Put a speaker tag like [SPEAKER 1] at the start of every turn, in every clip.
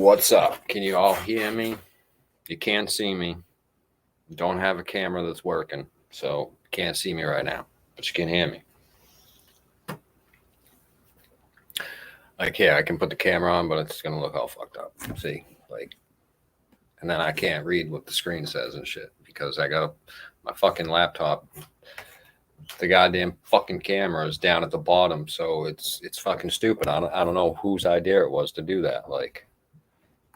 [SPEAKER 1] What's up? Can you all hear me? You can't see me. Don't have a camera that's working, so you can't see me right now, but you can hear me. Like, yeah, I can put the camera on, but it's gonna look all fucked up. See, like, and then I can't read what the screen says and shit because I got my fucking laptop. The goddamn fucking camera is down at the bottom, so it's fucking stupid. I don't know whose idea it was to do that. Like,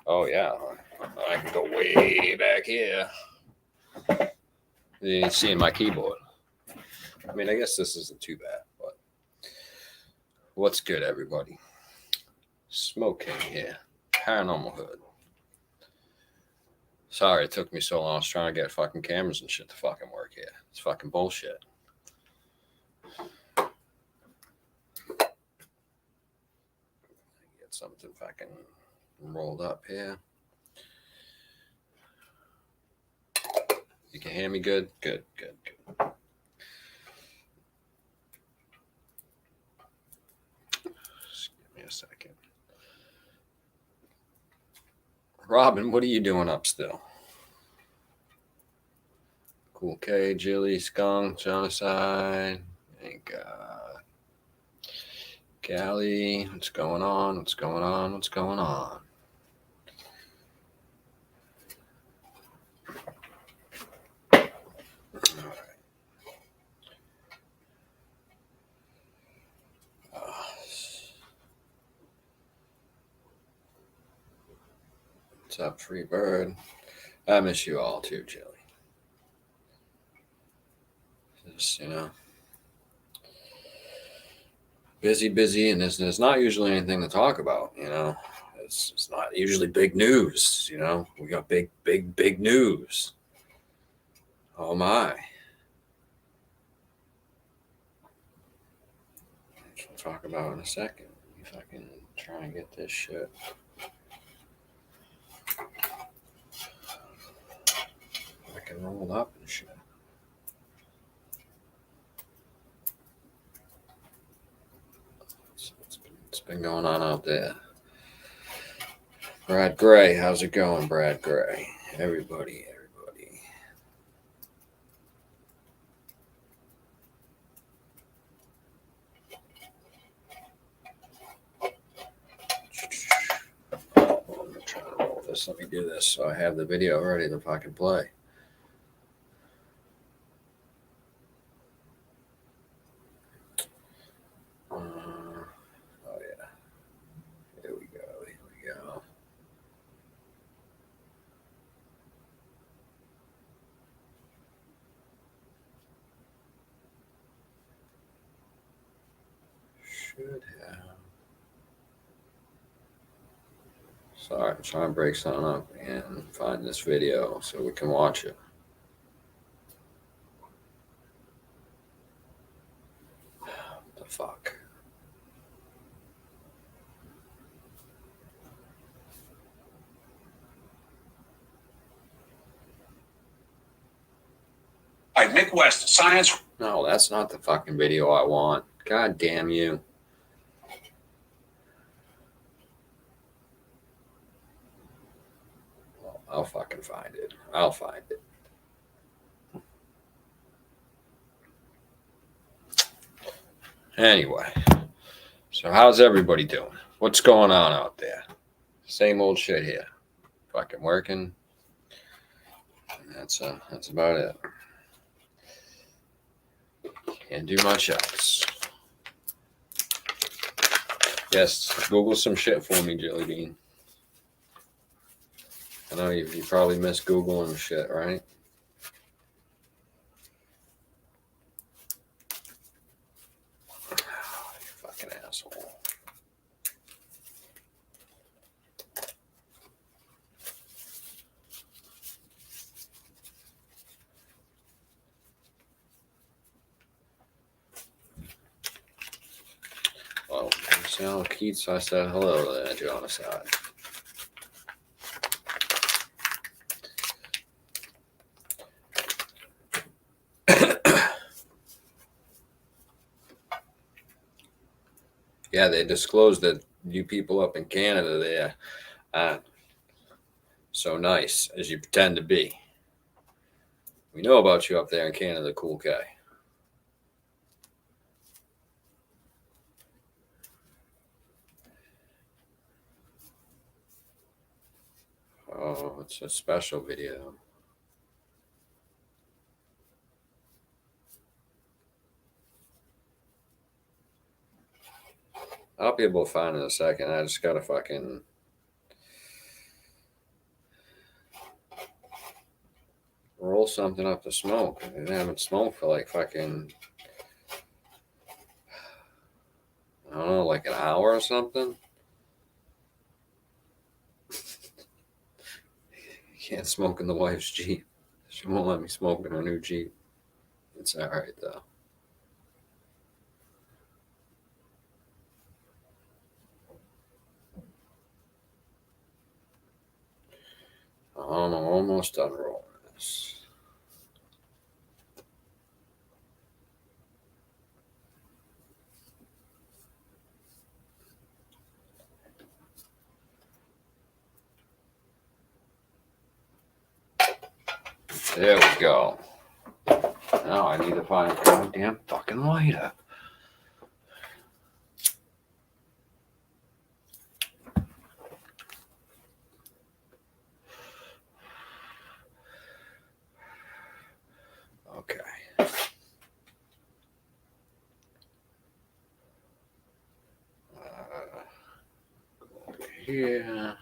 [SPEAKER 1] oh yeah, I can go way back here. You see my keyboard. I mean, I guess this isn't too bad, but what's good, everybody? Smoking here, Paranormal Hood. Sorry it took me so long. I was trying to get fucking cameras and shit to fucking work here. It's fucking bullshit. Get something fucking rolled up here. You can hear me good? Good. Just give me a second. Robin, what are you doing up still? Cool K, Jilly, Skunk, Genocide, thank God. Callie, what's going on? What's going on? What's up, Free Bird? I miss you all too, Jilly. Just, busy, and there's not usually anything to talk about, It's not usually big news, We got big news. Oh my. Which we'll talk about in a second. If I can try and get this shit. I can roll up and shit. What's been going on out there? Brad Gray, how's it going, Brad Gray? Everybody. I'm gonna try to roll this. Let me do this so I have the video ready to fucking play. Oh yeah. Here we go. Should have. Sorry, I'm trying to break something up and find this video so we can watch it. What the fuck? Nick West, science. No, that's not the fucking video I want. God damn you. Well, I'll fucking find it. Anyway, so how's everybody doing? What's going on out there? Same old shit here. Fucking working. And that's about it. Can't do much else. Yes, Google some shit for me, Jelly Bean. I know you probably miss Googling shit, right? Oh, you fucking asshole. Well, Sal Keats, I said hello there, Genocide. Yeah, they disclosed that you people up in Canada there, so nice as you pretend to be. We know about you up there in Canada, cool guy. Oh, it's a special video. I'll be able to find it in a second. I just gotta fucking roll something up to smoke. I haven't smoked for like fucking, I don't know, like an hour or something. You can't smoke in the wife's Jeep. She won't let me smoke in her new Jeep. It's all right though. I'm almost done rolling this. There we go. Now I need to find a goddamn fucking lighter. Okay. Go over here.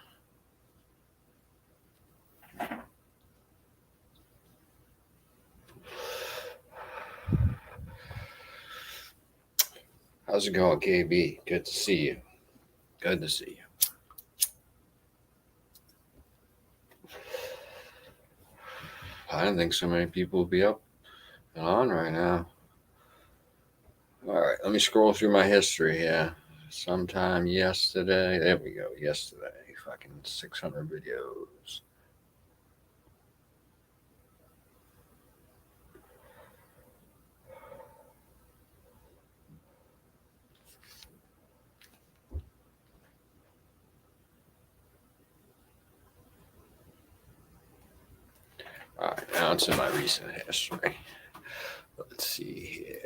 [SPEAKER 1] How's it going, KB? Good to see you. Good to see you. I didn't think so many people would be up and on right now. All right, let me scroll through my history here. Sometime yesterday, there we go. Yesterday, fucking 600 videos. All right, now it's in my recent history. Let's see here.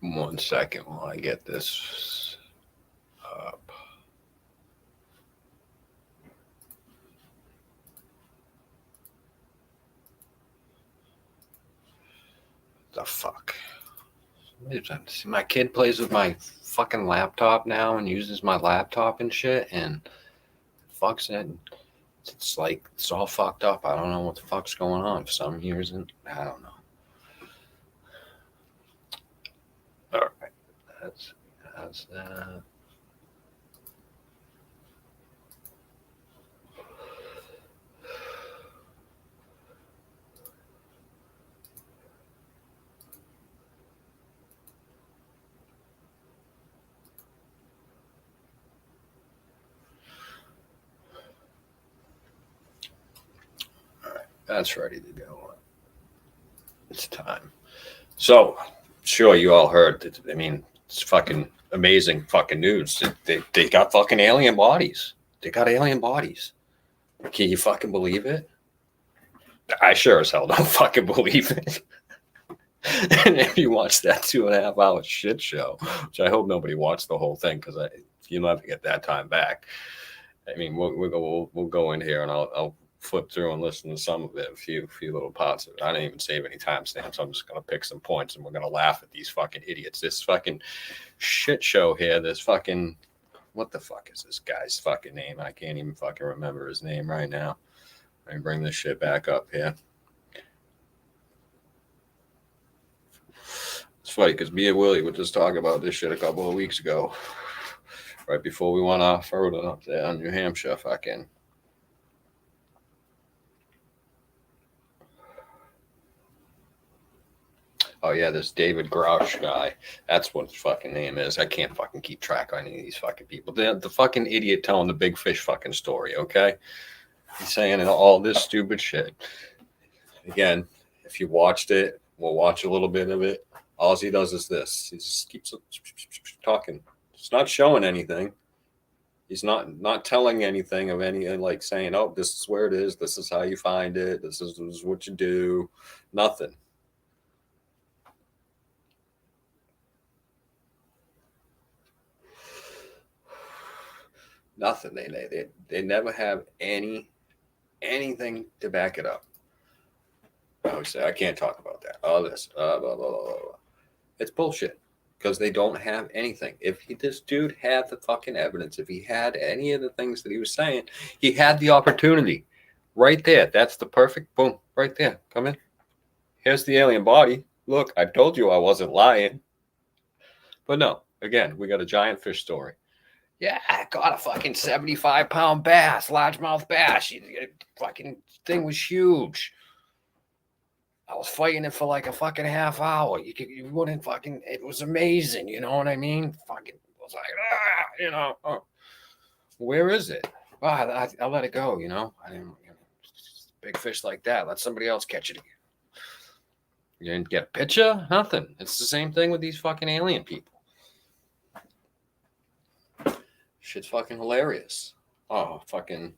[SPEAKER 1] One second while I get this up. The fuck? See, my kid plays with my fucking laptop now and uses my laptop and shit and fucks it. It's like it's all fucked up. I don't know what the fuck's going on. For some reason, I don't know. All right, that's that. That's ready to go. It's time. So, sure, you all heard that. I mean, it's fucking amazing fucking news. They got fucking alien bodies. They got alien bodies. Can you fucking believe it? I sure as hell don't fucking believe it. And if you watch that 2.5 hour shit show, which I hope nobody watched the whole thing because you'll never get that time back. I mean, we'll go in here and I'll flip through and listen to some of it, a few little parts of it. I didn't even save any timestamps. I'm just gonna pick some points and we're gonna laugh at these fucking idiots. This fucking shit show here. This fucking what the fuck is this guy's fucking name? I can't even fucking remember his name right now. Let me bring this shit back up here. It's funny because me and Willie were just talking about this shit a couple of weeks ago, right before we went off road up there in New Hampshire. Fucking. Oh yeah, this David Grouch guy. That's what his fucking name is. I can't fucking keep track of any of these fucking people. The fucking idiot telling the big fish fucking story, okay? He's saying all this stupid shit. Again, if you watched it, we'll watch a little bit of it. All he does is this. He just keeps talking. It's not showing anything. He's not telling anything of any, like saying, "Oh, this is where it is. This is how you find it. This is what you do." Nothing. Nothing. They never have anything to back it up. I would say I can't talk about that. All this, blah, blah, blah, blah. It's bullshit because they don't have anything. If this dude had the fucking evidence, if he had any of the things that he was saying, he had the opportunity right there. That's the perfect boom right there. Come in. Here's the alien body. Look, I told you I wasn't lying. But no, again, we got a giant fish story. Yeah, I got a fucking 75-pound bass, largemouth bass. Fucking thing was huge. I was fighting it for like a fucking half hour. You wouldn't fucking, it was amazing. You know what I mean? Fucking, I was like, oh, where is it? Oh, I let it go, you know? I didn't, big fish like that. Let somebody else catch it again. You didn't get a picture? Nothing. It's the same thing with these fucking alien people. Shit's fucking hilarious. Oh, fucking.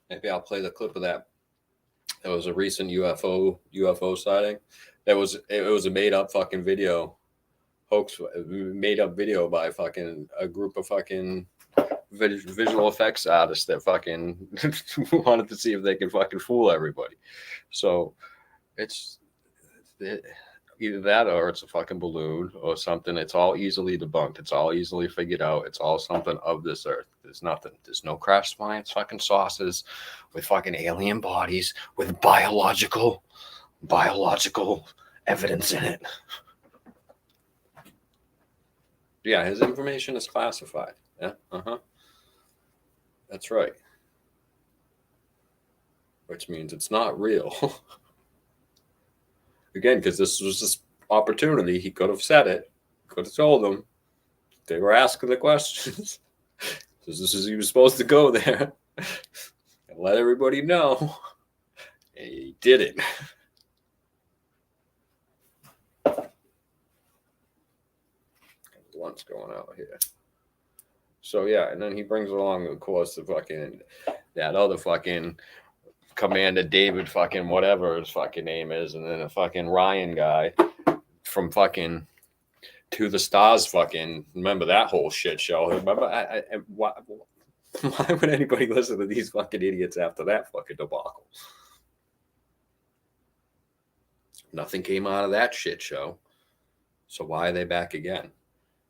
[SPEAKER 1] Maybe I'll play the clip of that. It was a recent UFO sighting. It was a made up fucking video, hoax, made up video by fucking a group of fucking visual effects artists that fucking wanted to see if they could fucking fool everybody. So it's either that or it's a fucking balloon or something. It's all easily debunked. It's all easily figured out. It's all something of this earth. There's nothing. There's no crash science fucking saucers with fucking alien bodies with biological evidence in it. Yeah, his information is classified. Yeah, that's right. Which means it's not real. Again, because this was this opportunity, he could have said it, could have told them. They were asking the questions. This is he was supposed to go there and let everybody know. And he didn't. What's going out here? So yeah, and then he brings along, of course, the fucking that other fucking Commander David fucking whatever his fucking name is, and then a fucking Ryan guy from fucking To the Stars fucking, remember that whole shit show? Remember, why would anybody listen to these fucking idiots after that fucking debacle? Nothing came out of that shit show. So why are they back again?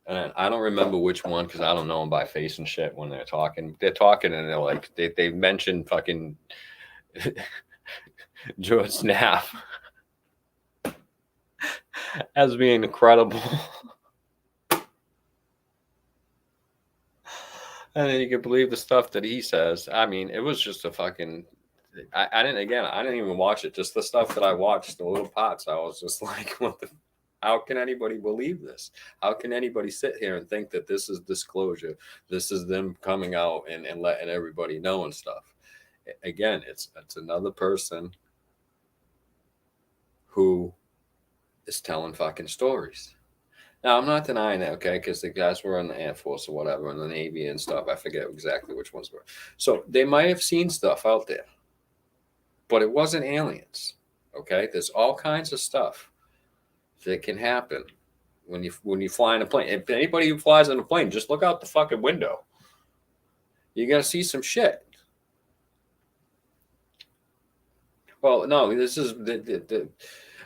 [SPEAKER 1] And I don't remember which one because I don't know them by face and shit when they're talking. They're talking and they're like, they mentioned fucking George Snap as being incredible. And then you can believe the stuff that he says. I mean, it was just a fucking. I didn't even watch it. Just the stuff that I watched, the little parts. I was just like, what the. How can anybody believe this? How can anybody sit here and think that this is disclosure? This is them coming out and letting everybody know and stuff. Again, it's another person who is telling fucking stories. Now, I'm not denying that, okay, because the guys were in the Air Force or whatever, and the Navy and stuff. I forget exactly which ones were. So they might have seen stuff out there, but it wasn't aliens, okay? There's all kinds of stuff that can happen when you fly in a plane. If anybody who flies in a plane, just look out the fucking window. You got to see some shit. Well, no, this is the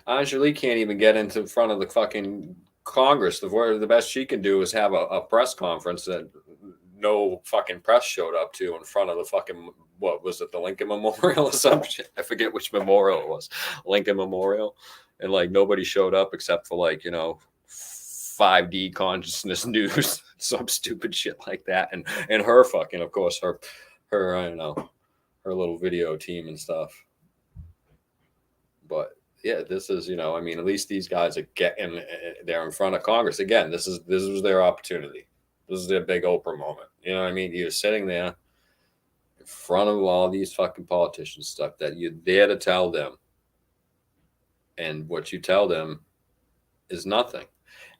[SPEAKER 1] Angelique can't even get into front of the fucking Congress. The best she can do is have a press conference that no fucking press showed up to in front of the fucking, what was it, the Lincoln Memorial or some shit? I forget which memorial it was. Lincoln Memorial. And like nobody showed up except for like, 5D consciousness news, some stupid shit like that. And her fucking, of course, her I don't know, her little video team and stuff. But yeah, this is, I mean, at least these guys are getting there in front of Congress. Again, this was their opportunity. This is their big Oprah moment. You know what I mean? You're sitting there in front of all these fucking politicians stuff that you're there to tell them and what you tell them is nothing.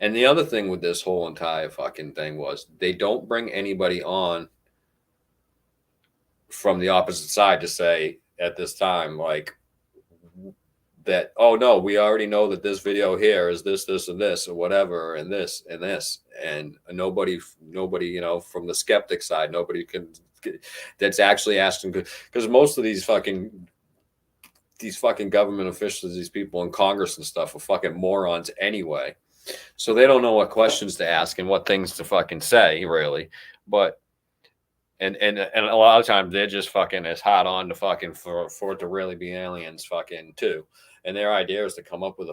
[SPEAKER 1] And the other thing with this whole entire fucking thing was they don't bring anybody on from the opposite side to say at this time, like, that, oh no, we already know that this video here is this and this or whatever and this and this, and nobody from the skeptic side, nobody can that's actually asking, because most of these fucking government officials, these people in Congress and stuff, are fucking morons anyway, so they don't know what questions to ask and what things to fucking say, really. But and a lot of times they're just fucking as hot on to fucking for it to really be aliens fucking too. And their idea is to come up with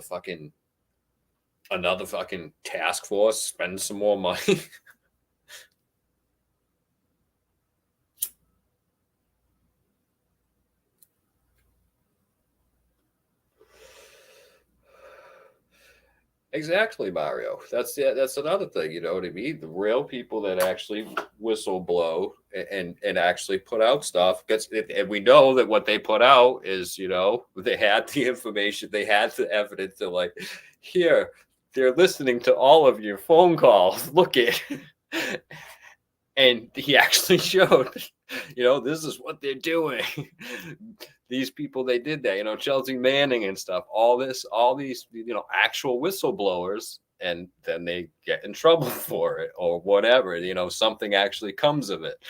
[SPEAKER 1] another fucking task force, spend some more money. Exactly, Mario. That's another thing. You know what I mean? The real people that actually whistle blow and actually put out stuff gets, and we know that what they put out is, they had the information, they had the evidence. They're like, here, they're listening to all of your phone calls. Look it. And he actually showed, this is what they're doing. These people, they did that, Chelsea Manning and stuff, all these, actual whistleblowers, and then they get in trouble for it or whatever, something actually comes of it.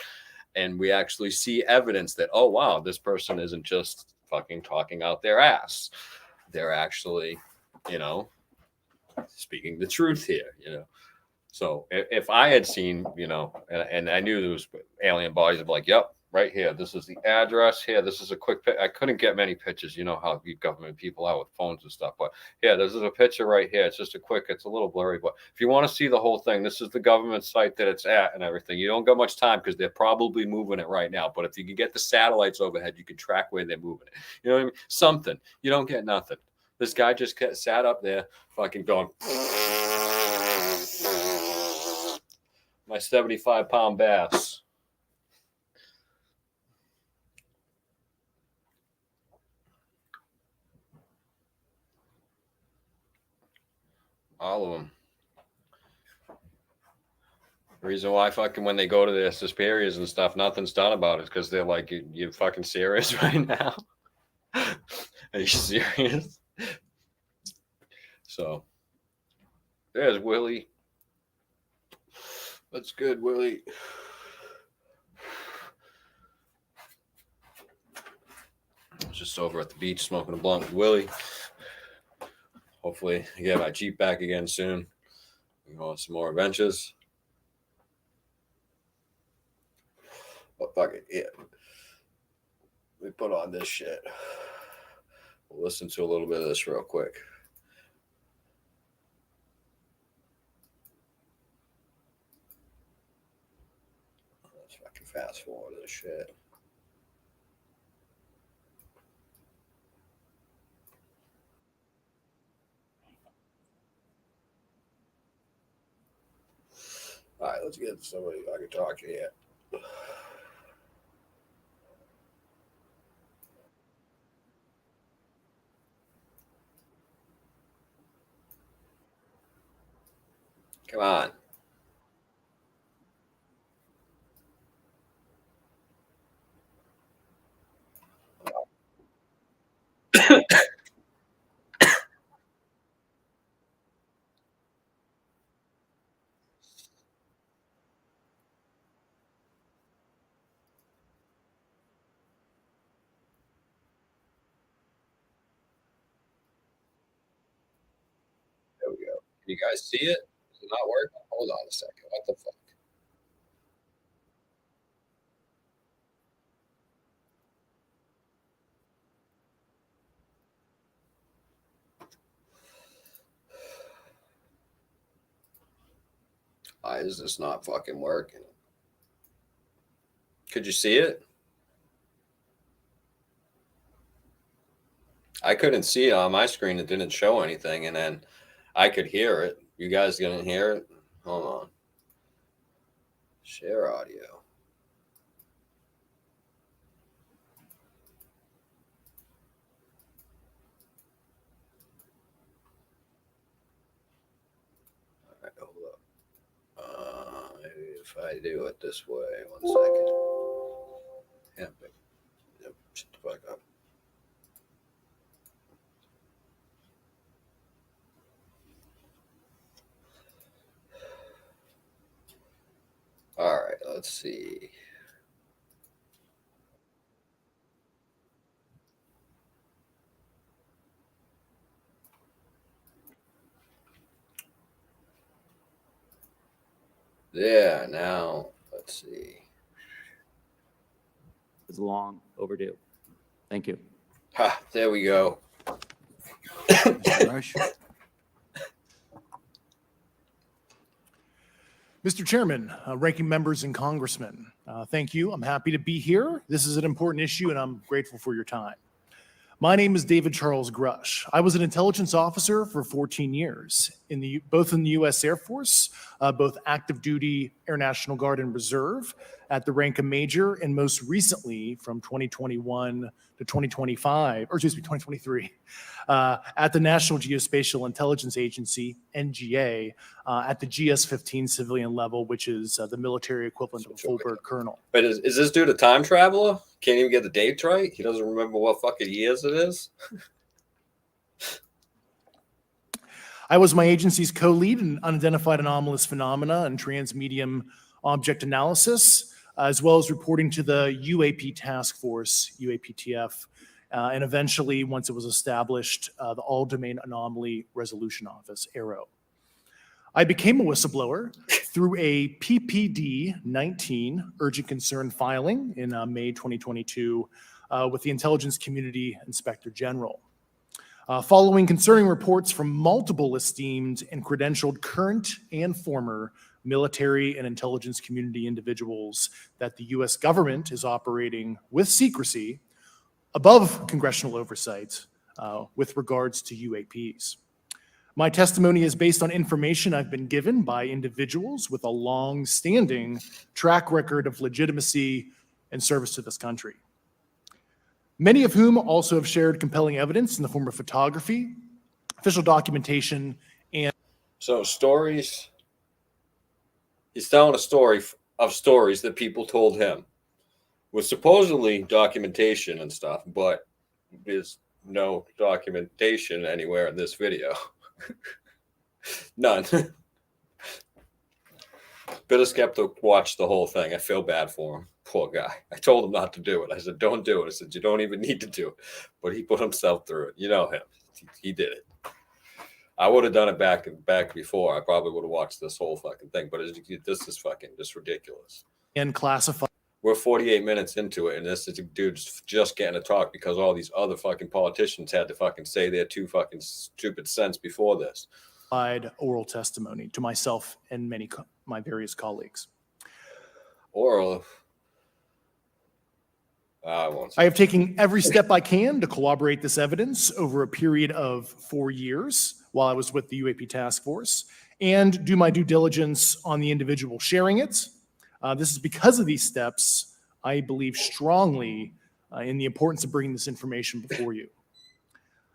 [SPEAKER 1] And we actually see evidence that, oh, wow, this person isn't just fucking talking out their ass. They're actually, speaking the truth here. So if I had seen, and I knew there was alien bodies, I'd be like, yep, right here. This is the address here. This is a quick I couldn't get many pictures. You know how you government people out with phones and stuff. But yeah, this is a picture right here. It's just it's a little blurry. But if you want to see the whole thing, this is the government site that it's at and everything. You don't got much time because they're probably moving it right now. But if you can get the satellites overhead, you can track where they're moving it. You know what I mean? Something. You don't get nothing. This guy just sat up there fucking going... my 75-pound bass. All of them. The reason why fucking when they go to the Suspirias and stuff, nothing's done about it because they're like, you fucking serious right now? Are you serious? So, there's Willie. That's good, Willie. I was just over at the beach smoking a blunt with Willie. Hopefully, I get my Jeep back again soon. We go on some more adventures. But fuck it, yeah. We put on this shit. We'll listen to a little bit of this real quick. Let's fucking fast forward this shit. All right, let's get somebody I can talk to yet. Come on. There we go. Can you guys see it? Is it not working? Hold on a second. What the fuck? Why is this not fucking working? Could you see it? I couldn't see it on my screen. It didn't show anything. And then I could hear it. You guys gonna hear it? Hold on. Share audio. if I do it this way. 1 second. Yeah, but, yep, shut the fuck up. All right, let's see. Yeah, now let's see.
[SPEAKER 2] It's long overdue. Thank you.
[SPEAKER 1] Ha, there we go.
[SPEAKER 3] Mr. Rush.
[SPEAKER 4] Mr. Chairman, ranking members and congressmen, thank you. I'm happy to be here. This is an important issue, and I'm grateful for your time. My name is David Charles Grush. I was an intelligence officer for 14 years, both in the U.S. Air Force, both active duty, Air National Guard, and Reserve at the rank of major, and most recently from 2021 to 2023, at the National Geospatial Intelligence Agency, NGA, at the GS-15 civilian level, which is the military equivalent of a full bird colonel.
[SPEAKER 1] But is this dude a time traveler? Can't even get the dates right? He doesn't remember what fucking years it is?
[SPEAKER 4] I was my agency's co-lead in unidentified anomalous phenomena and transmedium object analysis, as well as reporting to the UAP task force, UAPTF, and eventually, once it was established, the All Domain Anomaly Resolution Office, AARO. I became a whistleblower through a PPD-19 urgent concern filing in May 2022 with the Intelligence Community Inspector General. Following concerning reports from multiple esteemed and credentialed current and former military and intelligence community individuals that the U.S. government is operating with secrecy above congressional oversight with regards to UAPs. My testimony is based on information I've been given by individuals with a long-standing track record of legitimacy and service to this country, many of whom also have shared compelling evidence in the form of photography, official documentation, and...
[SPEAKER 1] So stories, he's telling a story of stories that people told him with supposedly documentation and stuff, but there's no documentation anywhere in this video. None. Bitter Skeptic watched the whole thing. I feel bad for him. Poor guy. I told him not to do it. I said, don't do it. I said, you don't even need to do it. But he put himself through it. You know him. He did it. I would have done it back before. I probably would have watched this whole fucking thing. But this is fucking just ridiculous.
[SPEAKER 4] And classified.
[SPEAKER 1] We're 48 minutes into it, and this is a dude's just getting to talk because all these other fucking politicians had to fucking say their 2 fucking stupid cents before this.
[SPEAKER 4] Oral testimony to myself and my various colleagues.
[SPEAKER 1] Oral.
[SPEAKER 4] I have taken every step I can to corroborate this evidence over a period of 4 years while I was with the UAP task force and do my due diligence on the individual sharing it. This is because of these steps, I believe strongly in the importance of bringing this information before you.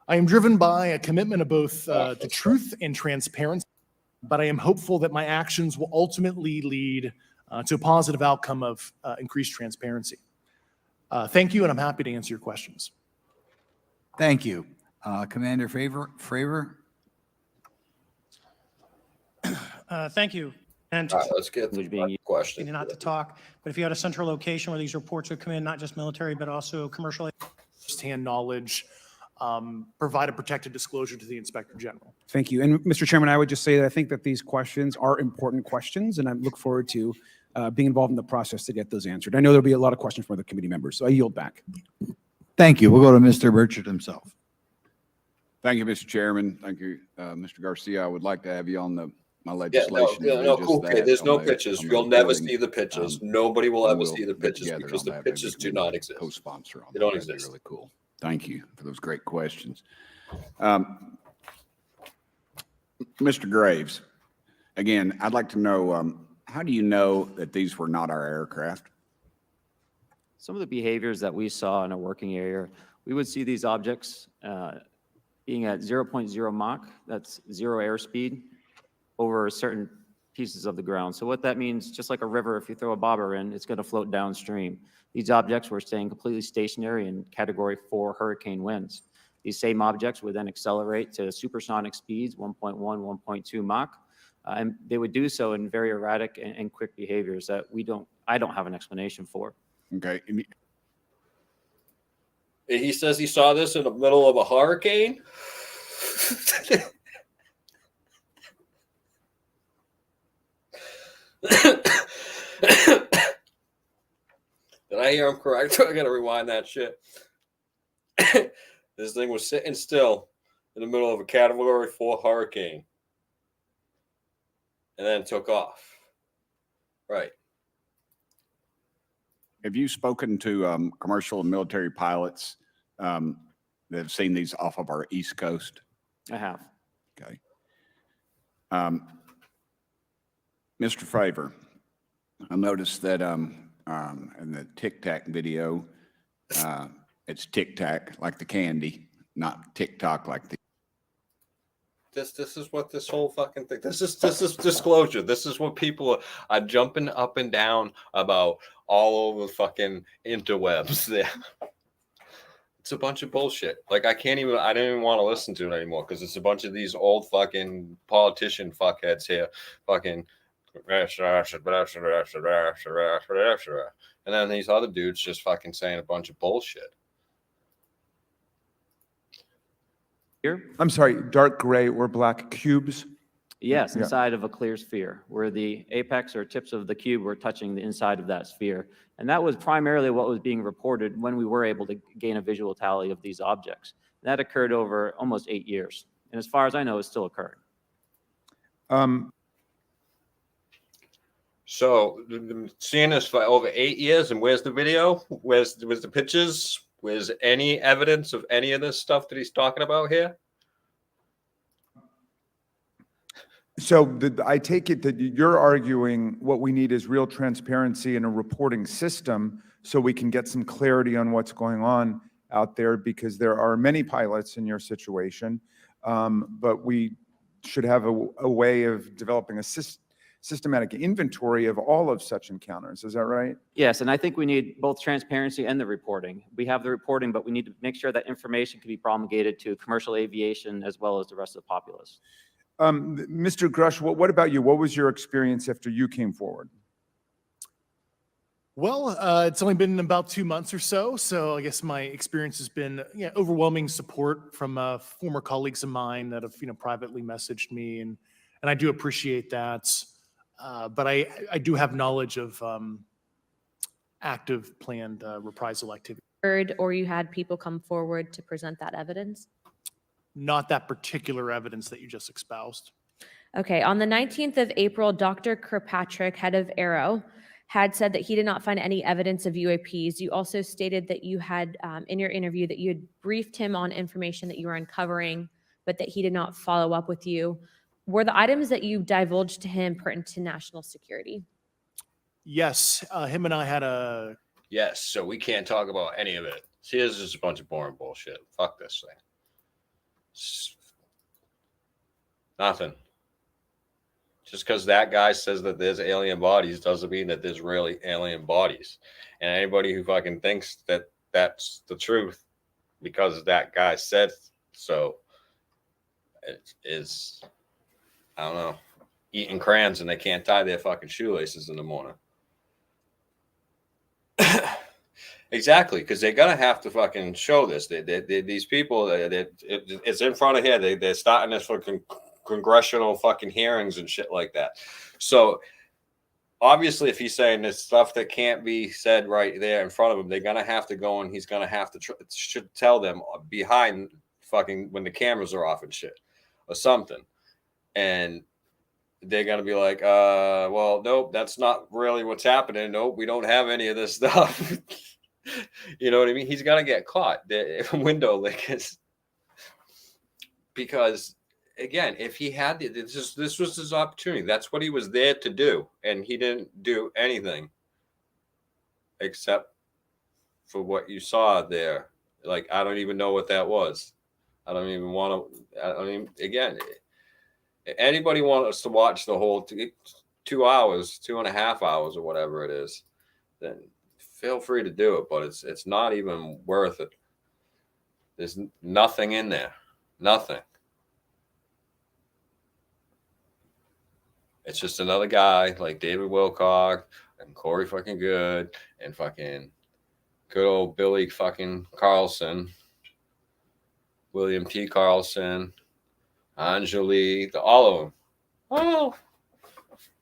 [SPEAKER 4] I am driven by a commitment of both to truth and transparency, but I am hopeful that my actions will ultimately lead to a positive outcome of increased transparency. Thank you, and I'm happy to answer your questions.
[SPEAKER 3] Thank you. Commander Fravor.
[SPEAKER 5] Thank you. And
[SPEAKER 1] All right, let's get to the question.
[SPEAKER 5] not to talk, but if you had a central location where these reports would come in, not just military, but also commercial.
[SPEAKER 4] First-hand knowledge, provide a protected disclosure to the Inspector General.
[SPEAKER 6] Thank you. And Mr. Chairman, I would just say that I think that these questions are important questions, and I look forward to being involved in the process to get those answered. I know there'll be a lot of questions from other committee members, so I yield back.
[SPEAKER 3] Thank you. We'll go to Mr. Burchett himself.
[SPEAKER 7] Thank you, Mr. Chairman. Thank you, Mr. Garcia. I would like to have you on my
[SPEAKER 1] Yeah,
[SPEAKER 7] legislation.
[SPEAKER 1] no, cool.
[SPEAKER 7] That,
[SPEAKER 1] There's no
[SPEAKER 7] the,
[SPEAKER 1] pictures.
[SPEAKER 7] the
[SPEAKER 1] You'll never
[SPEAKER 7] recording.
[SPEAKER 1] see the pictures. Nobody will ever
[SPEAKER 7] We'll
[SPEAKER 1] see the
[SPEAKER 7] get
[SPEAKER 1] pictures
[SPEAKER 7] together
[SPEAKER 1] because
[SPEAKER 7] on
[SPEAKER 1] the
[SPEAKER 7] that.
[SPEAKER 1] pictures
[SPEAKER 7] Maybe
[SPEAKER 1] do
[SPEAKER 7] we can
[SPEAKER 1] not exist.
[SPEAKER 7] Co-sponsor on
[SPEAKER 1] They
[SPEAKER 7] that.
[SPEAKER 1] don't
[SPEAKER 7] That'd be
[SPEAKER 1] exist.
[SPEAKER 7] really cool. Thank you for those great questions. Mr. Graves, again, I'd like to know, how do you know that these were not our aircraft?
[SPEAKER 2] Some of the behaviors that we saw in a working area, we would see these objects being at 0.0 Mach, that's 0 airspeed, over a certain pieces of the ground. So what that means, just like a river, if you throw a bobber in, it's going to float downstream. These objects were staying completely stationary in Category 4 hurricane winds. These same objects would then accelerate to supersonic speeds, 1.1, 1.2 Mach, and they would do so in very erratic and quick behaviors that I don't have an explanation for.
[SPEAKER 7] Okay.
[SPEAKER 1] He says he saw this in the middle of a hurricane. Did I hear him correct? I gotta rewind that shit. This thing was sitting still in the middle of a Category 4 hurricane and then took off. Right.
[SPEAKER 7] Have you spoken to commercial and military pilots that have seen these off of our East Coast?
[SPEAKER 2] I have.
[SPEAKER 7] Okay. Mr. Favor, I noticed that in the Tic Tac video, it's Tic Tac like the candy, not TikTok like the.
[SPEAKER 1] This is what this whole fucking thing. This is disclosure. This is what people are jumping up and down about all over the fucking interwebs. There, it's a bunch of bullshit. Like I don't even want to listen to it anymore because it's a bunch of these old fucking politician fuckheads here, fucking. And then these other dudes just fucking saying a bunch of bullshit.
[SPEAKER 2] Here?
[SPEAKER 8] I'm sorry, dark gray or black cubes?
[SPEAKER 2] Yes,
[SPEAKER 8] Yeah.
[SPEAKER 2] inside of a clear sphere, where the apex or tips of the cube were touching the inside of that sphere. And that was primarily what was being reported when we were able to gain a visual tally of these objects. That occurred over almost 8 years. And as far as I know, it's still occurring.
[SPEAKER 1] So seeing this for over 8 years, and where's the video? Where's the pictures? Where's any evidence of any of this stuff that he's talking about here?
[SPEAKER 8] So I take it that you're arguing what we need is real transparency in a reporting system so we can get some clarity on what's going on out there, because there are many pilots in your situation, but we should have a way of developing a systematic inventory of all of such encounters. Is that right?
[SPEAKER 2] Yes, and I think we need both transparency and the reporting. We have the reporting, but we need to make sure that information can be promulgated to commercial aviation as well as the rest of the populace.
[SPEAKER 8] Mr. Grush, what about you? What was your experience after you came forward?
[SPEAKER 4] Well, it's only been about 2 months or so. So I guess my experience has been overwhelming support from former colleagues of mine that have privately messaged me, and I do appreciate that. But I do have knowledge of active planned reprisal activity.
[SPEAKER 9] Heard or you had people come forward to present that evidence?
[SPEAKER 4] Not that particular evidence that you just espoused.
[SPEAKER 9] Okay, on the 19th of April, Dr. Kirkpatrick, head of Aero, had said that he did not find any evidence of UAPs. You also stated that you had, in your interview, that you had briefed him on information that you were uncovering, but that he did not follow up with you. Were the items that you divulged to him pertinent to national security?
[SPEAKER 4] Yes, him and I had a.
[SPEAKER 1] Yes. So we can't talk about any of it. See, this is just a bunch of boring bullshit. Fuck this thing. Nothing. Just because that guy says that there's alien bodies doesn't mean that there's really alien bodies. And anybody who fucking thinks that that's the truth because that guy said so, it is, I don't know, eating crayons and they can't tie their fucking shoelaces in the morning. Exactly, because they're gonna have to fucking show this. These people, it's in front of here. They're starting this fucking congressional fucking hearings and shit like that. So obviously, if he's saying this stuff that can't be said right there in front of him, they're gonna have to go and he's gonna have to should tell them behind fucking when the cameras are off and shit or something, and they're gonna be like, well, nope, that's not really what's happening. Nope, we don't have any of this stuff. You know what I mean? He's gonna get caught. The window lickers. Because again, if he had this was his opportunity. That's what he was there to do, and he didn't do anything except for what you saw there. Like, I don't even know what that was. I don't even. Again, anybody want us to watch the whole? 2 hours, 2.5 hours, or whatever it is, then feel free to do it. But it's not even worth it. There's nothing in there. Nothing. It's just another guy like David Wilcock and Corey fucking Good and fucking good old Billy fucking Carlson, William T. Carlson, Anjali, all of them. Oh,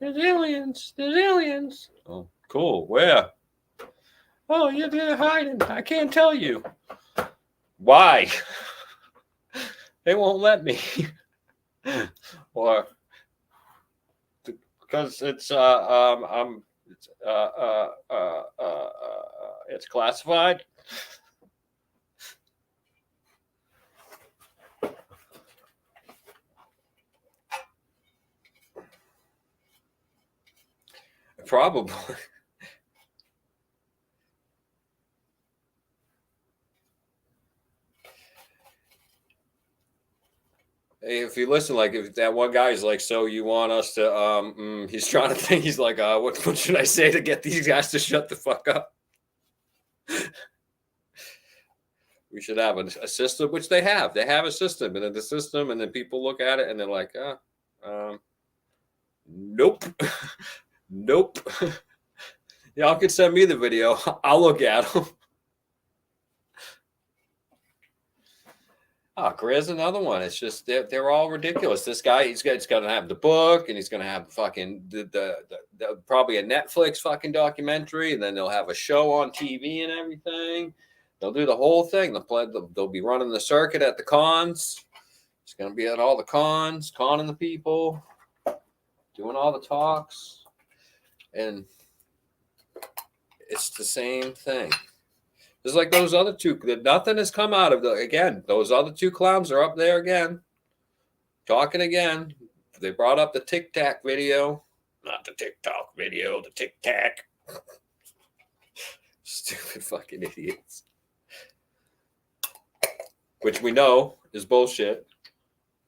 [SPEAKER 1] there's aliens. There's aliens. Oh, cool. Where? Oh, they're hiding. I can't tell you. Why? They won't let me. Or because it's it's classified. Probably. If you listen, like if that one guy is like, so you want us to he's trying to think, he's like, what should I say to get these guys to shut the fuck up? We should have a system, which they have. They have a system, and then the system, and then people look at it and they're like, nope. Nope. Y'all could send me the video. I'll look at them. Oh, Greer's another one. It's just they're all ridiculous. This guy, he's going to have the book, and he's going to have fucking the probably a Netflix fucking documentary, and then they'll have a show on TV and everything. They'll do the whole thing. They'll be running the circuit at the cons. It's going to be at all the cons, conning the people, doing all the talks, and it's the same thing. It's like those other two. Nothing has come out of again. Those other two clowns are up there again, talking again. They brought up the Tic Tac video, not the TikTok video, the Tic Tac. Stupid fucking idiots. Which we know is bullshit.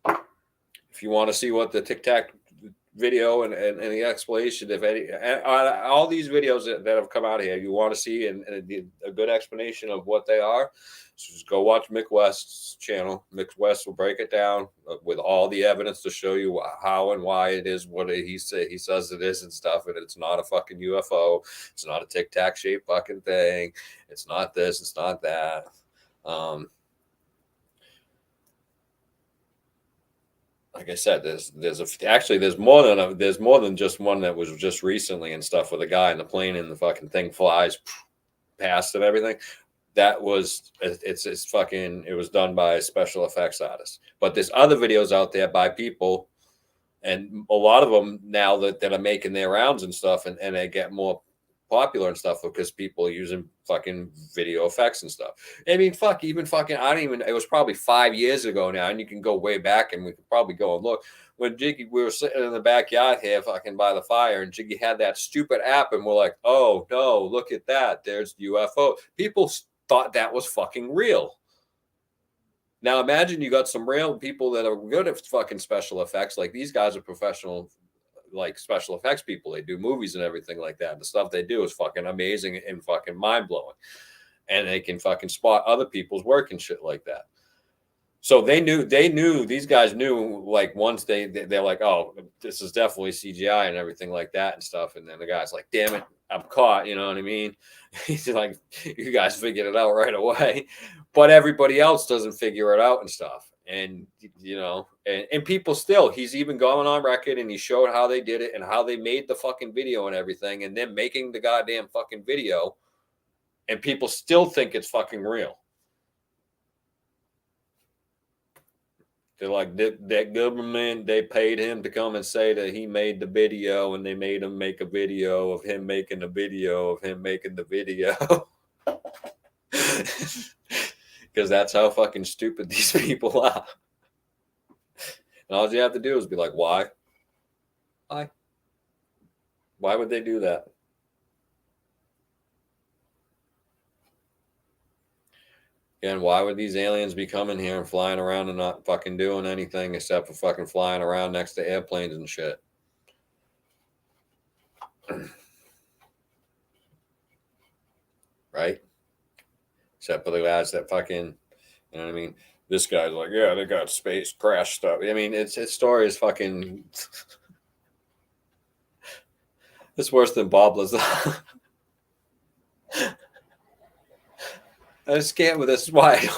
[SPEAKER 1] If you want to see what the Tic Tac video and the explanation, if any, all these videos that have come out here, you want to see and a good explanation of what they are, so just go watch Mick West's channel. Mick West will break it down with all the evidence to show you how and why it is what he says it is and stuff. And it's not a fucking UFO. It's not a Tic Tac shaped fucking thing. It's not this. It's not that. Like I said, there's more than just one that was just recently and stuff with a guy in the plane and the fucking thing flies past and everything. That was it was done by special effects artists. But there's other videos out there by people, and a lot of them now that are making their rounds and stuff, and they get more popular and stuff because people are using fucking video effects and stuff. I mean, it was probably 5 years ago now, and you can go way back, and we could probably go and look. When we were sitting in the backyard here fucking by the fire, and Jiggy had that stupid app, and we're like, oh no, look at that, there's UFO. People thought that was fucking real. Now imagine you got some real people that are good at fucking special effects. Like these guys are professional like special effects people. They do movies and everything like that. The stuff they do is fucking amazing and fucking mind-blowing. And they can fucking spot other people's work and shit like that. So these guys knew, like, once they're like, oh, this is definitely CGI and everything like that and stuff. And then the guy's like, damn it, I'm caught. You know what I mean? He's like, you guys figured it out right away. But everybody else doesn't figure it out and stuff. And, you know, and people still, he's even going on record and he showed how they did it and how they made the fucking video and everything. And then making the goddamn fucking video. And people still think it's fucking real. They're like, that government, they paid him to come and say that he made the video, and they made him make a video of him making the video of him making the video. Because that's how fucking stupid these people are. And all you have to do is be like, why? Why? Why would they do that? And why would these aliens be coming here and flying around and not fucking doing anything except for fucking flying around next to airplanes and shit? Right? Except for the guys that fucking, you know what I mean? This guy's like, yeah, they got space crash stuff. I mean, its story is fucking. It's worse than Bob Lazar. I just can't with this. Is why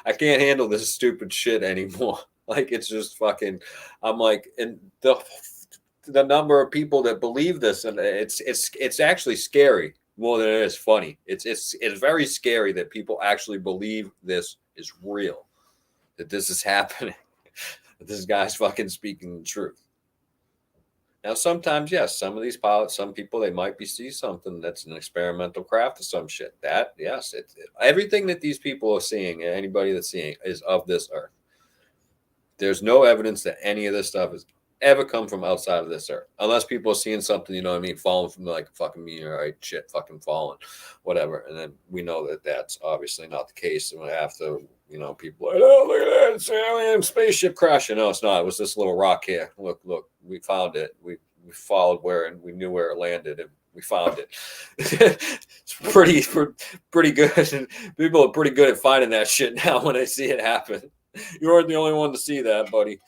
[SPEAKER 1] I can't handle this stupid shit anymore. Like it's just fucking. I'm like, and the number of people that believe this, and it's actually scary more than it is funny. It's very scary that people actually believe this is real, that this is happening, that this guy's fucking speaking the truth. Now, sometimes, yes, some of these pilots, some people, they might be see something that's an experimental craft or some shit. That, yes, everything that these people are seeing, anybody that's seeing, is of this earth. There's no evidence that any of this stuff has ever come from outside of this earth, unless people are seeing something, you know what I mean, falling from like a fucking meteorite, shit, fucking falling, whatever. And then we know that that's obviously not the case. And after, you know, people are like, oh, look at that, it's an alien spaceship crashing. No, it's not. It was this little rock here. Look, we found it. We followed where, and we knew where it landed, and we found it. It's pretty good. People are pretty good at finding that shit now when they see it happen. You weren't the only one to see that, buddy.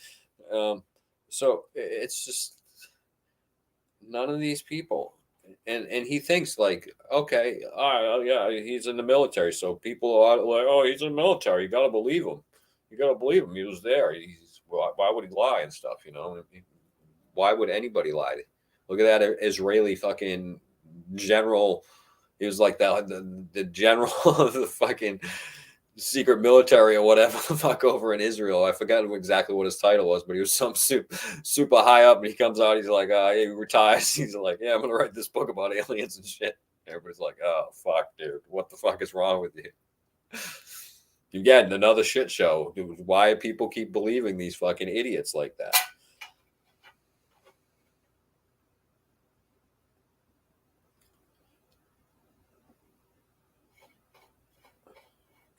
[SPEAKER 1] So it's just none of these people. And he thinks like, okay, all right, yeah, he's in the military. So people are like, oh, he's in the military. You got to believe him. You got to believe him. He was there. Why would he lie and stuff, you know? Why would anybody lie? Look at that Israeli fucking general. He was like the general of the fucking secret military or whatever the fuck over in Israel. I forgot exactly what his title was, but he was some super high up, and he comes out, he's like, he retires. He's like, yeah, I'm gonna write this book about aliens and shit. Everybody's like, oh fuck, dude, what the fuck is wrong with you? You're getting another shit show. Dude, why people keep believing these fucking idiots like that?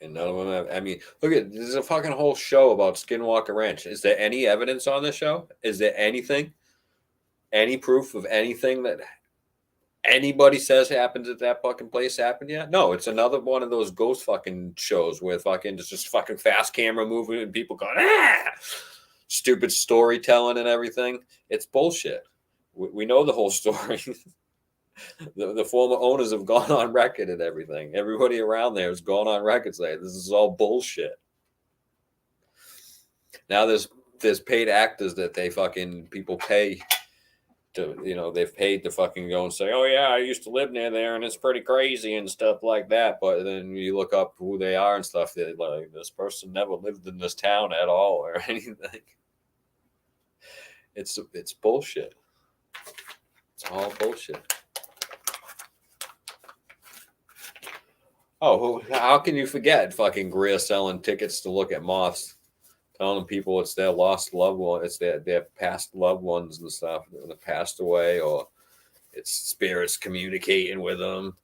[SPEAKER 1] And none of them have. I mean, look at there's a fucking whole show about Skinwalker Ranch. Is there any evidence on this show? Is there anything, any proof of anything that anybody says happens at that fucking place happened yet? No, it's another one of those ghost fucking shows where fucking just fucking fast camera moving and people going stupid storytelling and everything. It's bullshit. We know the whole story. The former owners have gone on record and everything. Everybody around there has gone on record saying this is all bullshit. Now there's paid actors that they fucking people pay to, you know, they've paid to fucking go and say, oh yeah, I used to live near there and it's pretty crazy and stuff like that. But then you look up who they are and stuff. They're like, this person never lived in this town at all or anything. It's bullshit. It's all bullshit. Oh, how can you forget fucking Greer selling tickets to look at moths, telling people it's their lost loved one, it's their past loved ones and stuff that passed away, or it's spirits communicating with them.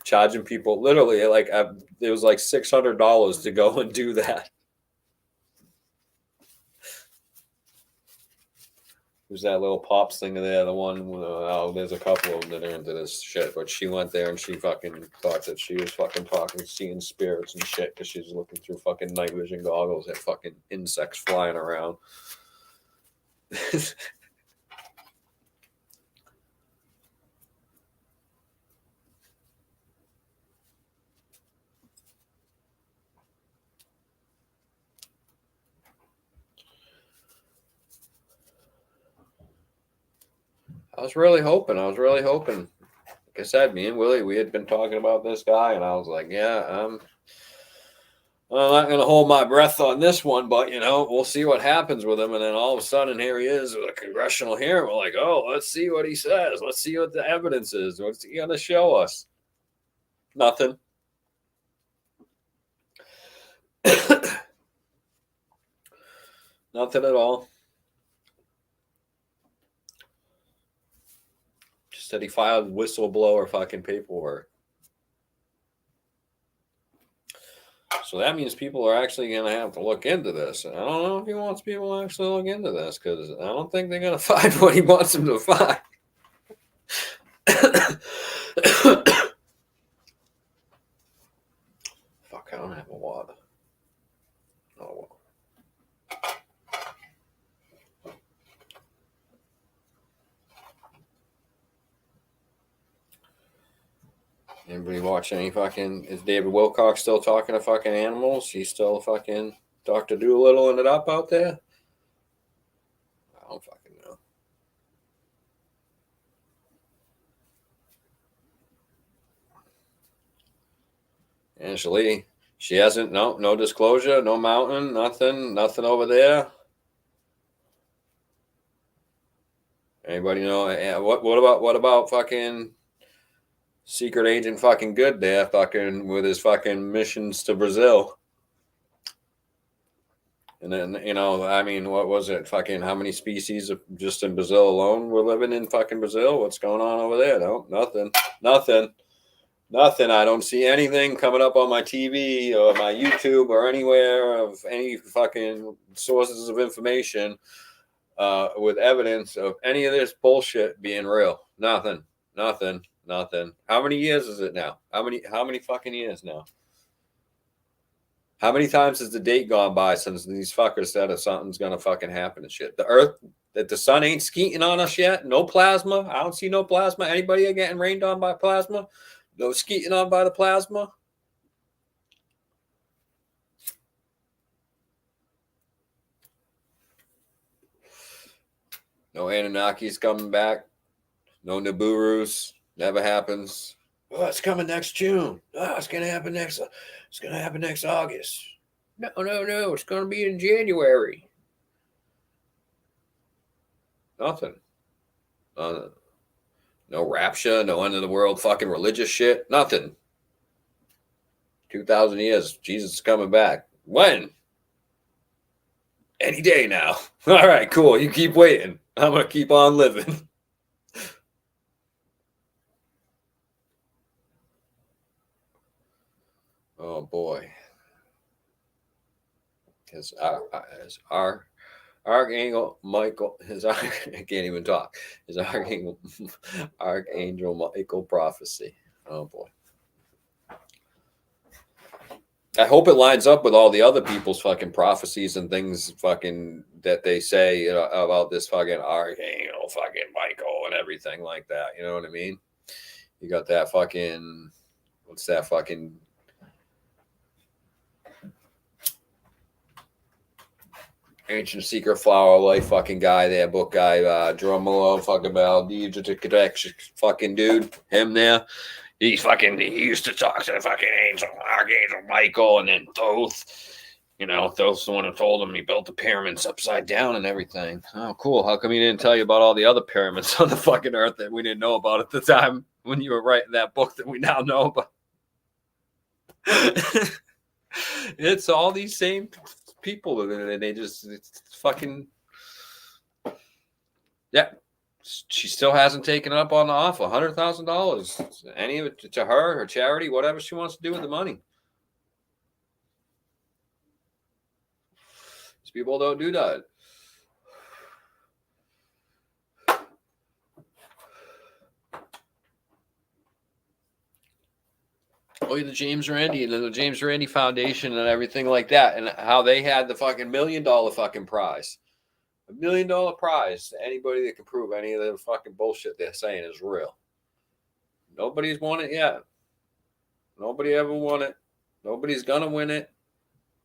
[SPEAKER 1] Charging people literally like it was like $600 to go and do that. There's that little Pops thing there, the one, there's a couple of them that are into this shit, but she went there and she fucking thought that she was fucking talking, seeing spirits and shit because she's looking through fucking night vision goggles at fucking insects flying around. I was really hoping. Like I said, me and Willie, we had been talking about this guy, and I was like, yeah, I'm not going to hold my breath on this one, but, you know, we'll see what happens with him. And then all of a sudden, here he is with a congressional hearing. We're like, oh, let's see what he says. Let's see what the evidence is. What's he going to show us? Nothing. Nothing at all. Just said he filed whistleblower fucking paperwork. So that means people are actually going to have to look into this. And I don't know if he wants people to actually look into this because I don't think they're going to find what he wants them to find. Fuck, I don't have a water. Oh, well. Anybody watch any fucking? Is David Wilcox still talking to fucking animals? He's still fucking Dr. Doolittle it up out there? I don't fucking know. Angela, she hasn't, no disclosure, no mountain, nothing over there. Anybody know? What about fucking secret agent fucking good there, fucking with his fucking missions to Brazil? And then, I mean, what was it? Fucking how many species of, just in Brazil alone were living in fucking Brazil? What's going on over there? No, nothing. I don't see anything coming up on my TV or my YouTube or anywhere of any fucking sources of information with evidence of any of this bullshit being real. Nothing. How many years is it now? How many fucking years now? How many times has the date gone by since these fuckers said if something's gonna fucking happen and shit? The earth, that the sun ain't skeeting on us yet? No plasma? I don't see no plasma. Anybody getting rained on by plasma? No skeeting on by the plasma? No Anunnakis coming back. No Nibiru's. Never happens. Oh, it's coming next June. Oh, it's gonna happen next August. No. It's gonna be in January. Nothing. No rapture, no end of the world fucking religious shit. Nothing. 2,000 years. Jesus is coming back. When? Any day now. All right, cool. You keep waiting. I'm going to keep on living. Oh, boy. His Archangel Michael, I can't even talk. His Archangel Michael prophecy. Oh, boy. I hope it lines up with all the other people's fucking prophecies and things fucking that they say about this fucking Archangel fucking Michael and everything like that. You know what I mean? You got that fucking, what's that fucking Ancient Secret Flower Life fucking guy there, book guy, Jerome Malone fucking Bell, fucking dude, him there. He used to talk to the fucking Archangel Michael, and then Thoth. Thoth's the one who told him he built the pyramids upside down and everything. Oh, cool. How come he didn't tell you about all the other pyramids on the fucking earth that we didn't know about at the time when you were writing that book that we now know about? It's all these same people, and they just, it's fucking, yeah. She still hasn't taken up on the offer. $100,000. Any of it to her charity, whatever she wants to do with the money. These people don't do that. Look at the James Randi and the James Randi Foundation and everything like that, and how they had the fucking $1 million fucking prize. $1 million prize to anybody that can prove any of the fucking bullshit they're saying is real. Nobody's won it yet. Nobody ever won it. Nobody's gonna win it.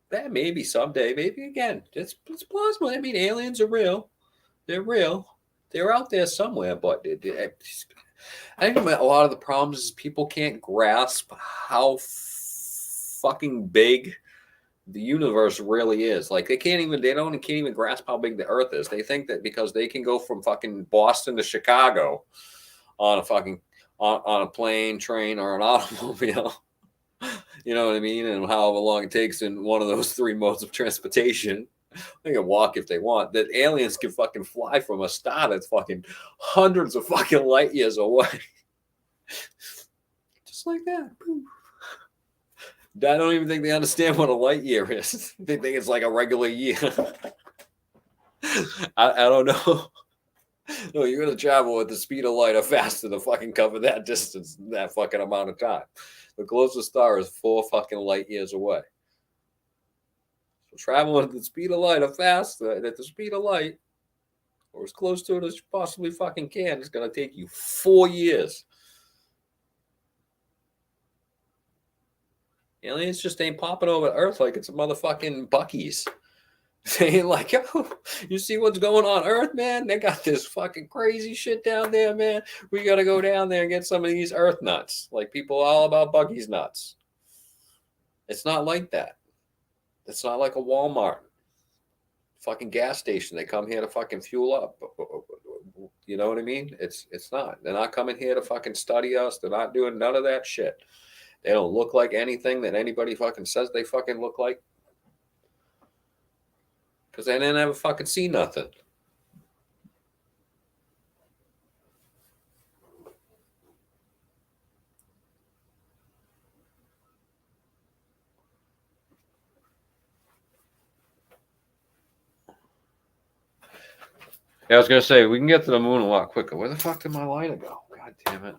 [SPEAKER 1] That maybe someday, maybe again. It's plausible. I mean, aliens are real. They're real. They're out there somewhere, but I think a lot of the problems is people can't grasp how fucking big the universe really is. Like they can't even grasp how big the earth is. They think that because they can go from fucking Boston to Chicago on a fucking on a plane, train, or an automobile, you know what I mean, and however long it takes in one of those three modes of transportation, they can walk if they want, that aliens can fucking fly from a star that's fucking hundreds of fucking light years away. Just like that. Boom. I don't even think they understand what a light year is. They think it's like a regular year. I don't know. No, you're gonna travel at the speed of light or faster to fucking cover that distance in that fucking amount of time. The closest star is 4 fucking light years away. So traveling at the speed of light or faster, and at the speed of light, or as close to it as you possibly fucking can, it's gonna take you 4 years. Aliens just ain't popping over Earth like it's a motherfucking Buc-ee's. They ain't like, yo, you see what's going on Earth, man? They got this fucking crazy shit down there, man. We got to go down there and get some of these Earth nuts. Like people all about Buc-ee's nuts. It's not like that. It's not like a Walmart. Fucking gas station. They come here to fucking fuel up. You know what I mean? It's not. They're not coming here to fucking study us. They're not doing none of that shit. They don't look like anything that anybody fucking says they fucking look like. Because they didn't ever fucking see nothing. Yeah, I was going to say, we can get to the moon a lot quicker. Where the fuck did my lighter go? God damn it.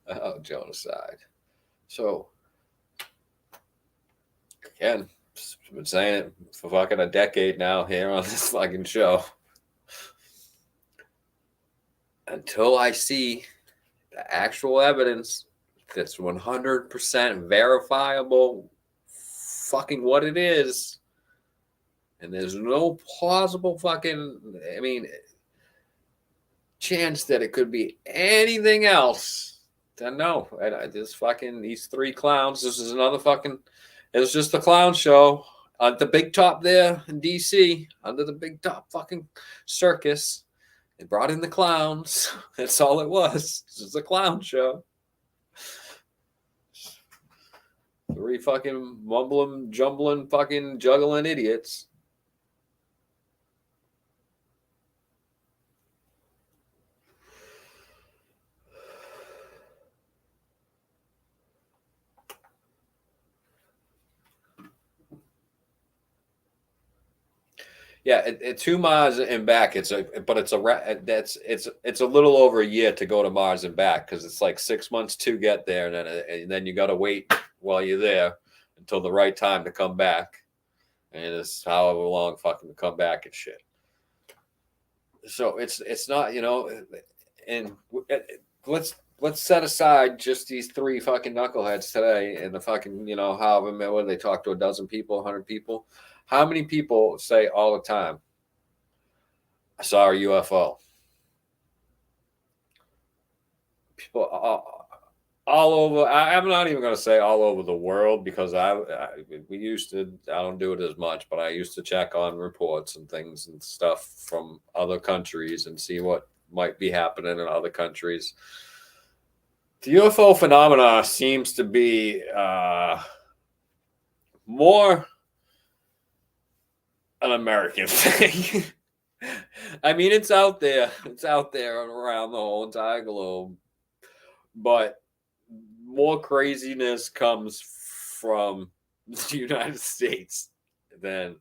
[SPEAKER 1] Oh, genocide. So, again, I've been saying it for fucking a decade now here on this fucking show. Until I see the actual evidence that's 100% verifiable, fucking what it is, and there's no plausible fucking, I mean, chance that it could be anything else. Then no, this fucking, these 3 clowns, this is another fucking, it was just a clown show at the big top there in DC, under the big top fucking circus. They brought in the clowns. That's all it was. This is a clown show. 3 fucking mumbling, jumbling, fucking juggling idiots. Yeah, 2 Mars and back. It's a little over a year to go to Mars and back because it's like 6 months to get there, and then you got to wait while you're there until the right time to come back, and it's however long fucking to come back and shit. So it's not, you know, and let's set aside just these 3 fucking knuckleheads today and the fucking, you know, however when they talk to a dozen people, 100 people. How many people say all the time, I saw a UFO? People all over. I'm not even going to say all over the world because I don't do it as much, but I used to check on reports and things and stuff from other countries and see what might be happening in other countries. The UFO phenomena seems to be more an American thing. I mean, it's out there. It's out there around the whole entire globe. But more craziness comes from the United States than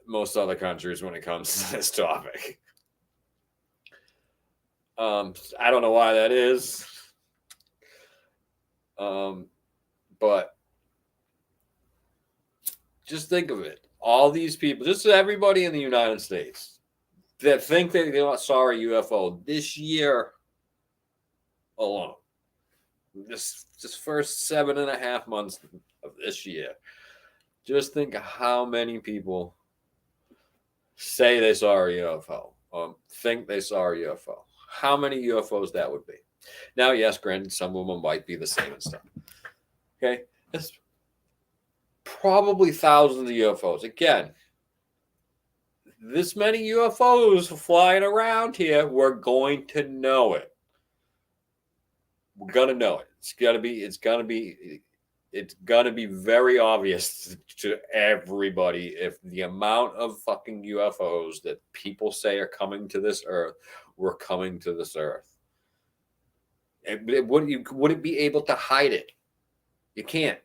[SPEAKER 1] most other countries when it comes to this topic. I don't know why that is. But just think of it. All these people, just everybody in the United States that think they saw a UFO this year alone, this first 7.5 months of this year, just think of how many people say they saw a UFO or think they saw a UFO. How many UFOs that would be. Now, yes, granted, some of them might be the same and stuff. Okay? It's probably thousands of UFOs. Again, this many UFOs flying around here, we're going to know it. We're going to know it. It's going to be it's gonna be very obvious to everybody if the amount of fucking UFOs that people say are coming to this earth were coming to this earth. Would it be able to hide it? You can't.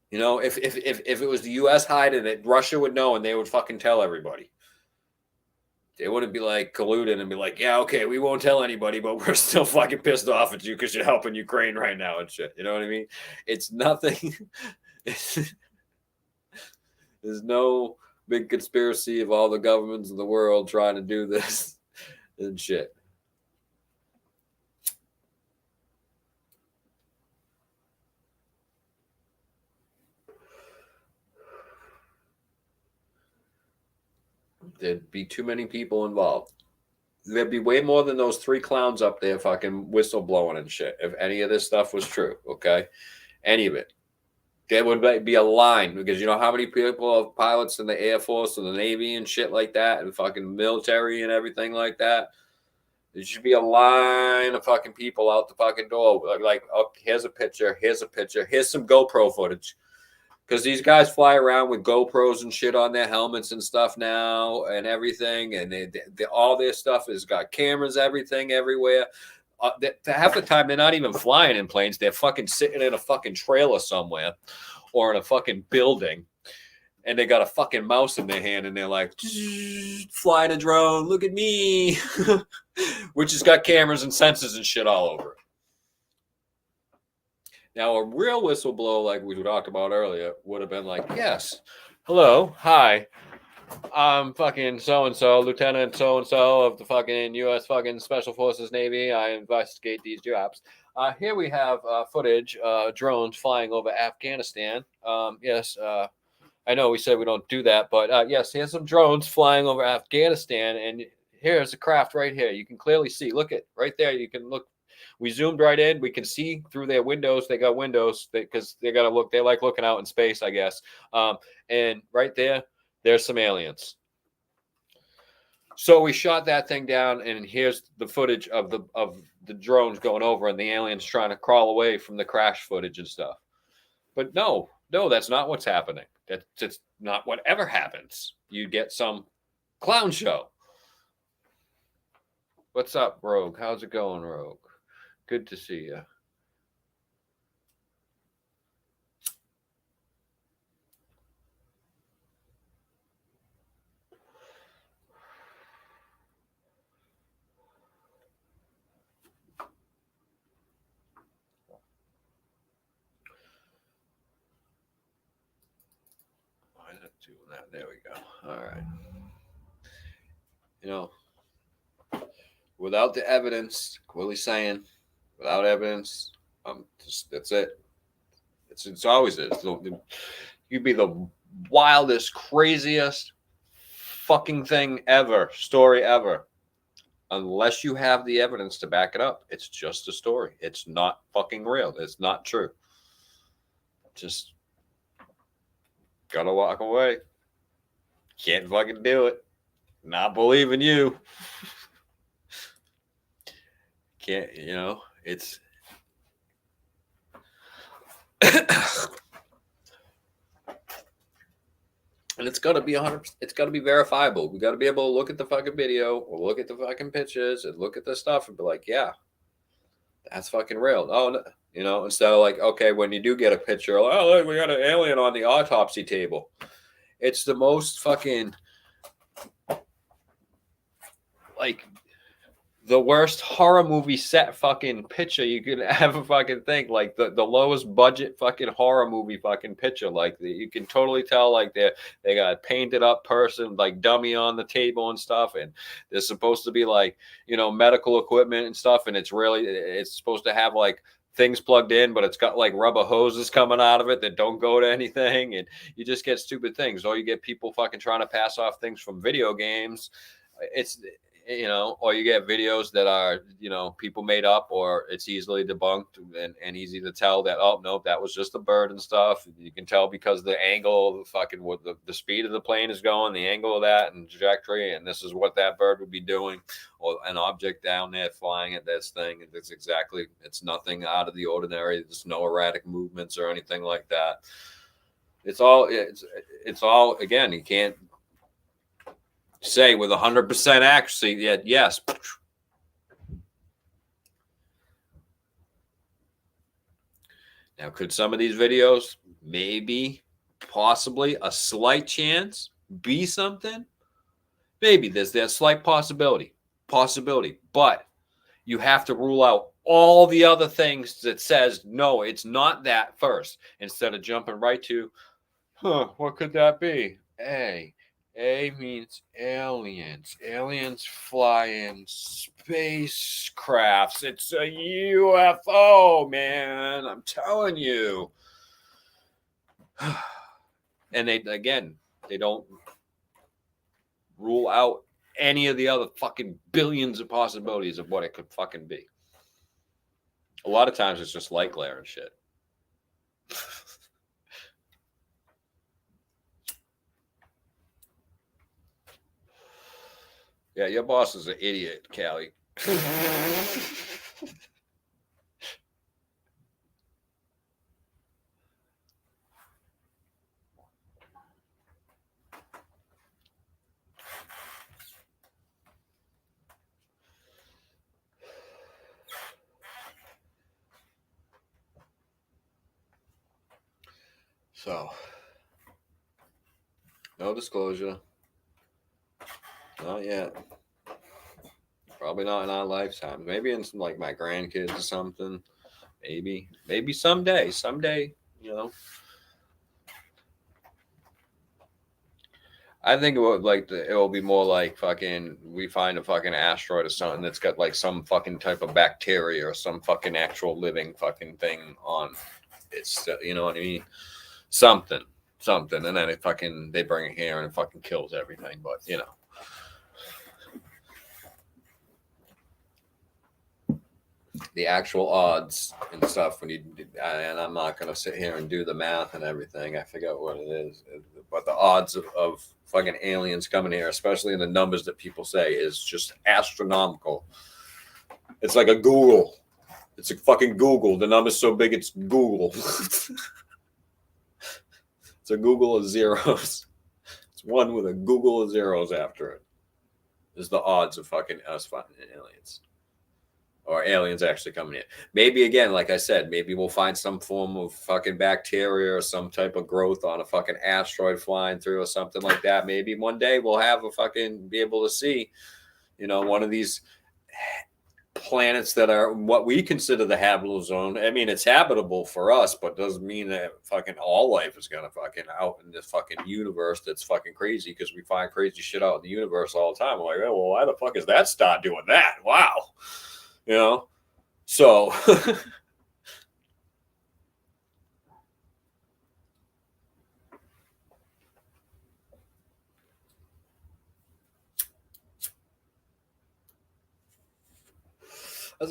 [SPEAKER 1] You know, if it was the U.S. hiding it, Russia would know and they would fucking tell everybody. They wouldn't be like colluding and be like, yeah, okay, we won't tell anybody, but we're still fucking pissed off at you because you're helping Ukraine right now and shit. You know what I mean? It's nothing. There's no big conspiracy of all the governments of the world trying to do this and shit. There'd be too many people involved. There'd be way more than those 3 clowns up there fucking whistleblowing and shit if any of this stuff was true, okay? Any of it. There would be a line because you know how many people are pilots in the Air Force and the Navy and shit like that and fucking military and everything like that? There should be a line of fucking people out the fucking door. Like, oh, here's a picture, here's some GoPro footage. Because these guys fly around with GoPros and shit on their helmets and stuff now and everything. And all their stuff has got cameras, everything, everywhere. Half the time, they're not even flying in planes. They're fucking sitting in a fucking trailer somewhere or in a fucking building. And they got a fucking mouse in their hand and they're like, flying a drone, look at me. Which has got cameras and sensors and shit all over it. Now, a real whistleblower, like we talked about earlier, would have been like, yes, hello, hi, I'm fucking so-and-so, Lieutenant so-and-so of the fucking U.S. fucking Special Forces Navy. I investigate these jobs. Here we have footage, drones flying over Afghanistan. Yes, I know we said we don't do that, but yes, here's some drones flying over Afghanistan, and here's a craft right here. You can clearly see, look at right there, you can look. We zoomed right in. We can see through their windows. They got windows because they got to look. They like looking out in space, I guess. And right there, there's some aliens. So we shot that thing down, and here's the footage of the drones going over, and the aliens trying to crawl away from the crash footage and stuff. But no, that's not what's happening. That's not what ever happens. You get some clown show. What's up, Rogue? How's it going, Rogue? Good to see you. Why is it doing that? There we go. All right. You know, without the evidence, Willie's saying, without evidence, that's it. It's always is. You'd be the wildest, craziest fucking thing ever, story ever. Unless you have the evidence to back it up, it's just a story. It's not fucking real. It's not true. Just gotta walk away. Can't fucking do it. Not believing you. Can't, you know, it's and it's got to be 100%. It's got to be verifiable. We got to be able to look at the fucking video or look at the fucking pictures and look at the stuff and be like, yeah, that's fucking real. Oh, no. You know, instead of like, okay, when you do get a picture, like, oh, look, we got an alien on the autopsy table. It's the most fucking like the worst horror movie set fucking picture you could ever fucking think. Like the lowest budget fucking horror movie fucking picture. Like you can totally tell like they got a painted up person like dummy on the table and stuff, and there's supposed to be like, you know, medical equipment and stuff, and it's supposed to have like things plugged in, but it's got like rubber hoses coming out of it that don't go to anything, and you just get stupid things. Or you get people fucking trying to pass off things from video games. you know, or you get videos that are, you know, people made up, or it's easily debunked and easy to tell that, oh, no, that was just a bird and stuff. You can tell because the angle, fucking what the speed of the plane is going, the angle of that and trajectory, and this is what that bird would be doing, or an object down there flying at this thing. It's exactly, it's nothing out of the ordinary. There's no erratic movements or anything like that. It's all, again, you can't say with 100% accuracy yet yes. Now, could some of these videos, maybe, possibly, a slight chance be something? Maybe there's that slight possibility, but you have to rule out all the other things that says, no, it's not that first, instead of jumping right to, what could that be? A means aliens. Aliens fly in spacecrafts. It's a UFO, man. I'm telling you. And they don't rule out any of the other fucking billions of possibilities of what it could fucking be. A lot of times it's just light glare and shit. Yeah, your boss is an idiot, Callie. So, no disclosure. Not yet. Probably not in our lifetime. Maybe in some, like my grandkids or something. Maybe someday. You know. I think it would it will be more like fucking we find a fucking asteroid or something that's got like some fucking type of bacteria or some fucking actual living fucking thing on it's you know what I mean? Something, and then they bring it here and it fucking kills everything. But you know. The actual odds and stuff when and I'm not going to sit here and do the math and everything. I forget what it is, but the odds of fucking aliens coming here, especially in the numbers that people say, is just astronomical. It's like a Google. It's a fucking Google. The number's so big, it's Google. It's a Google of zeros. It's one with a Google of zeros after it. Is the odds of fucking us finding aliens. Or aliens actually coming in. Maybe, again, like I said, maybe we'll find some form of fucking bacteria or some type of growth on a fucking asteroid flying through or something like that. Maybe one day we'll have be able to see, you know, one of these planets that are what we consider the habitable zone. I mean, it's habitable for us, but doesn't mean that fucking all life is going to fucking out in this fucking universe that's fucking crazy, because we find crazy shit out in the universe all the time. We're like, oh, well, why the fuck is that star doing that? Wow. You know, so that's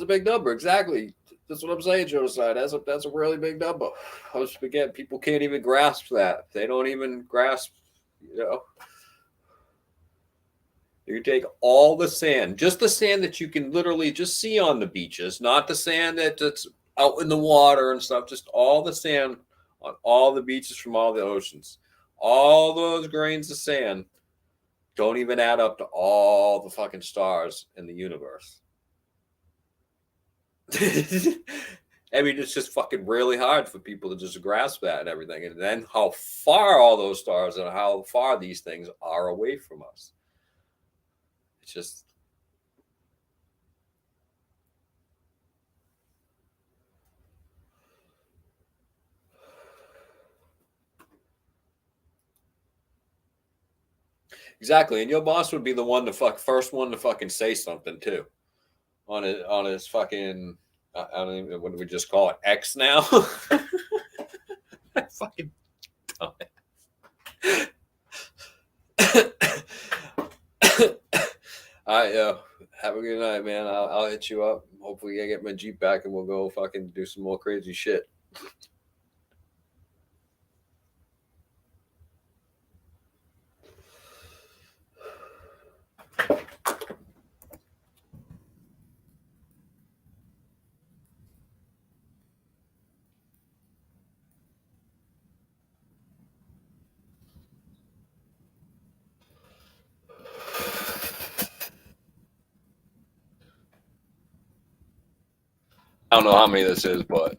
[SPEAKER 1] a big number. Exactly. That's what I'm saying, Josiah. That's a really big number. I was forgetting people can't even grasp that. They don't even grasp, you know. You take all the sand, just the sand that you can literally just see on the beaches, not the sand that's out in the water and stuff, just all the sand on all the beaches from all the oceans. All those grains of sand don't even add up to all the fucking stars in the universe. I mean, it's just fucking really hard for people to just grasp that and everything. And then how far all those stars and how far these things are away from us. Just exactly, and your boss would be the one to first one to fucking say something too on his fucking I don't even, what do we just call it, X now? Fucking dumb. All right, have a good night, man. I'll hit you up. Hopefully, I get my Jeep back and we'll go fucking do some more crazy shit. I don't know how many this is, but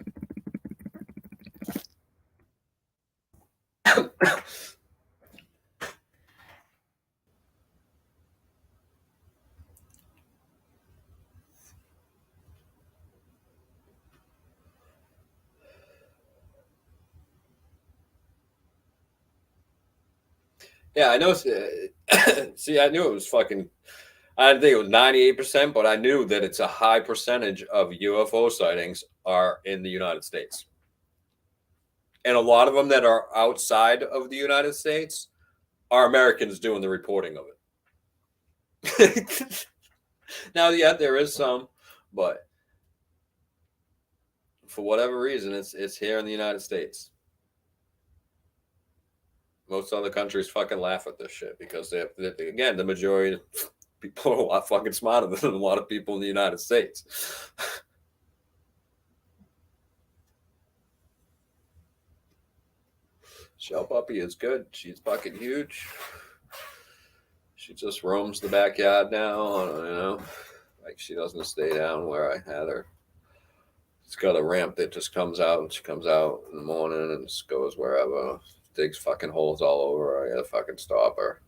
[SPEAKER 1] yeah, I know. See, I knew it was fucking. I didn't think it was 98%, but I knew that it's a high percentage of UFO sightings are in the United States. And a lot of them that are outside of the United States are Americans doing the reporting of it. Now, yeah, there is some, but for whatever reason, it's here in the United States. Most other countries fucking laugh at this shit because again, the majority of people are a lot fucking smarter than a lot of people in the United States. Shell Puppy is good. She's fucking huge. She just roams the backyard now, like she doesn't stay down where I had her. It's got a ramp that just comes out, and she comes out in the morning and just goes wherever. Digs fucking holes all over. I gotta fucking stop her.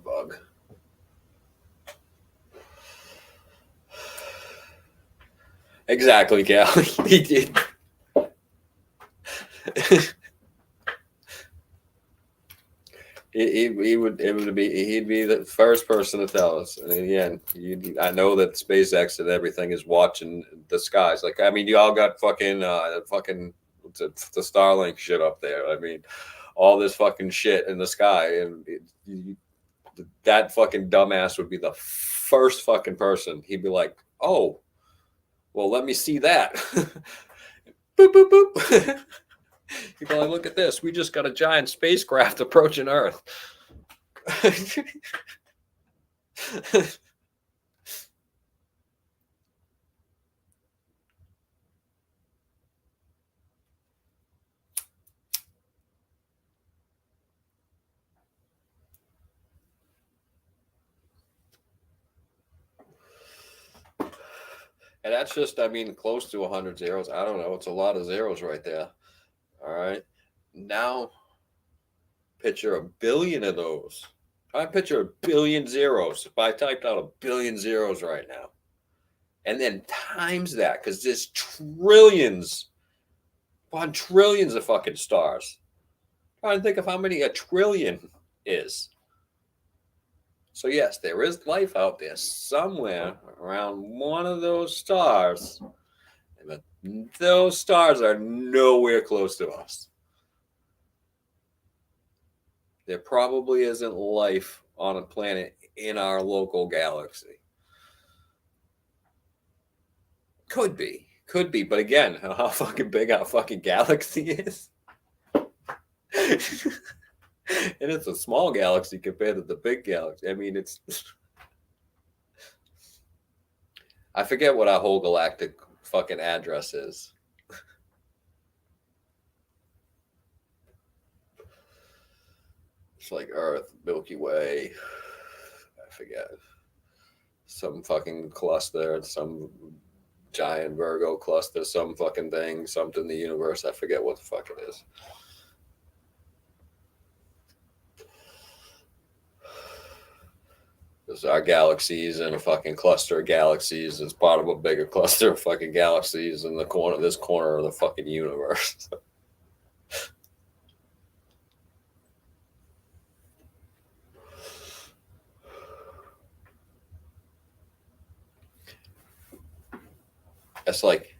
[SPEAKER 1] Bug. Exactly, Cal. He did. He'd be the first person to tell us. And again, I know that SpaceX and everything is watching the skies. Like, I mean, you all got fucking the Starlink shit up there. I mean, all this fucking shit in the sky, and that fucking dumbass would be the first fucking person. He'd be like, "Oh, well, let me see that." Boop boop boop. You're like, look at this. We just got a giant spacecraft approaching Earth. And that's just, I mean, close to 100 zeros. I don't know. It's a lot of zeros right there. All right. Now, picture a billion of those. I picture a billion zeros. If I typed out a billion zeros right now, and then times that, because there's trillions upon trillions of fucking stars. Try and think of how many a trillion is. So yes, there is life out there somewhere around one of those stars, and those stars are nowhere close to us. There probably isn't life on a planet in our local galaxy. Could be, but again, how fucking big our fucking galaxy is. And it's a small galaxy compared to the big galaxy. I mean, it's. I forget what our whole galactic fucking address is. It's like Earth, Milky Way. I forget. Some fucking cluster, some giant Virgo cluster, some fucking thing, something in the universe. I forget what the fuck it is. Because our galaxies and a fucking cluster of galaxies is part of a bigger cluster of fucking galaxies in this corner of the fucking universe. That's like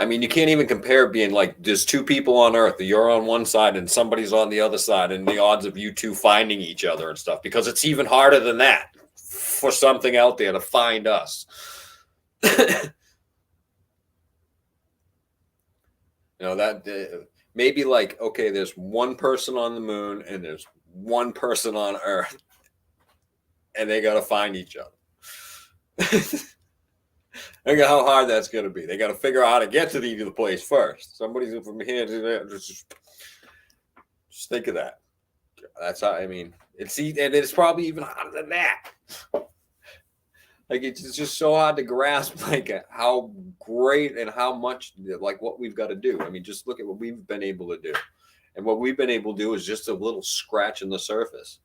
[SPEAKER 1] I mean, you can't even compare being like there's two people on Earth. You're on one side and somebody's on the other side, and the odds of you two finding each other and stuff. Because it's even harder than that for something out there to find us. That maybe like, okay, there's one person on the moon and there's one person on Earth, and they got to find each other. Look at how hard that's going to be. They got to figure out how to get to the place first. Somebody's from here to there. Just think of that. That's how, I mean, and it's probably even harder than that. Like, it's just so hard to grasp, like, how great and how much, like, what we've got to do. I mean, just look at what we've been able to do. And what we've been able to do is just a little scratch in the surface.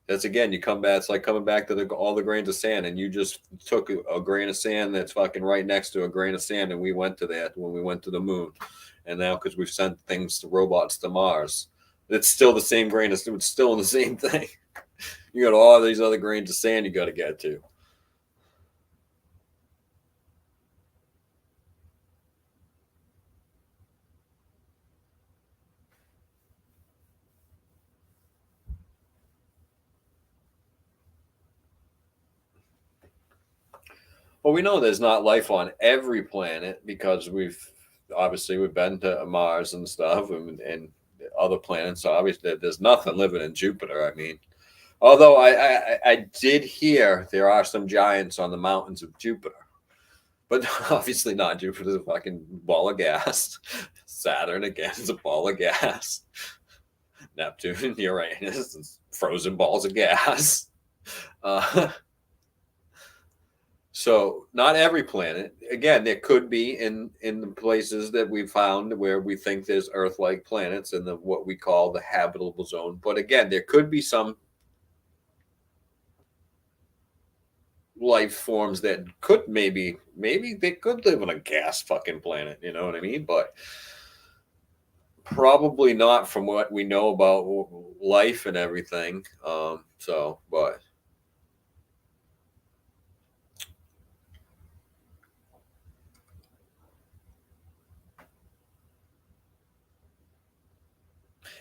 [SPEAKER 1] That's, again, you come back, it's like coming back to all the grains of sand, and you just took a grain of sand that's fucking right next to a grain of sand, and we went to that when we went to the moon. And now, because we've sent robots to Mars, it's still the same grain of sand. It's still the same thing. You got all these other grains of sand you got to get to. Well, we know there's not life on every planet because we've been to Mars and stuff and other planets. So obviously there's nothing living in Jupiter. I mean, although I did hear there are some giants on the mountains of Jupiter, but obviously not. Jupiter's a fucking ball of gas. Saturn, again, is a ball of gas. Neptune and Uranus is frozen balls of gas. So not every planet. Again, there could be in the places that we found where we think there's Earth-like planets in what we call the habitable zone. But again, there could be some life forms that could maybe they could live on a gas fucking planet. You know what I mean? But probably not from what we know about life and everything. But.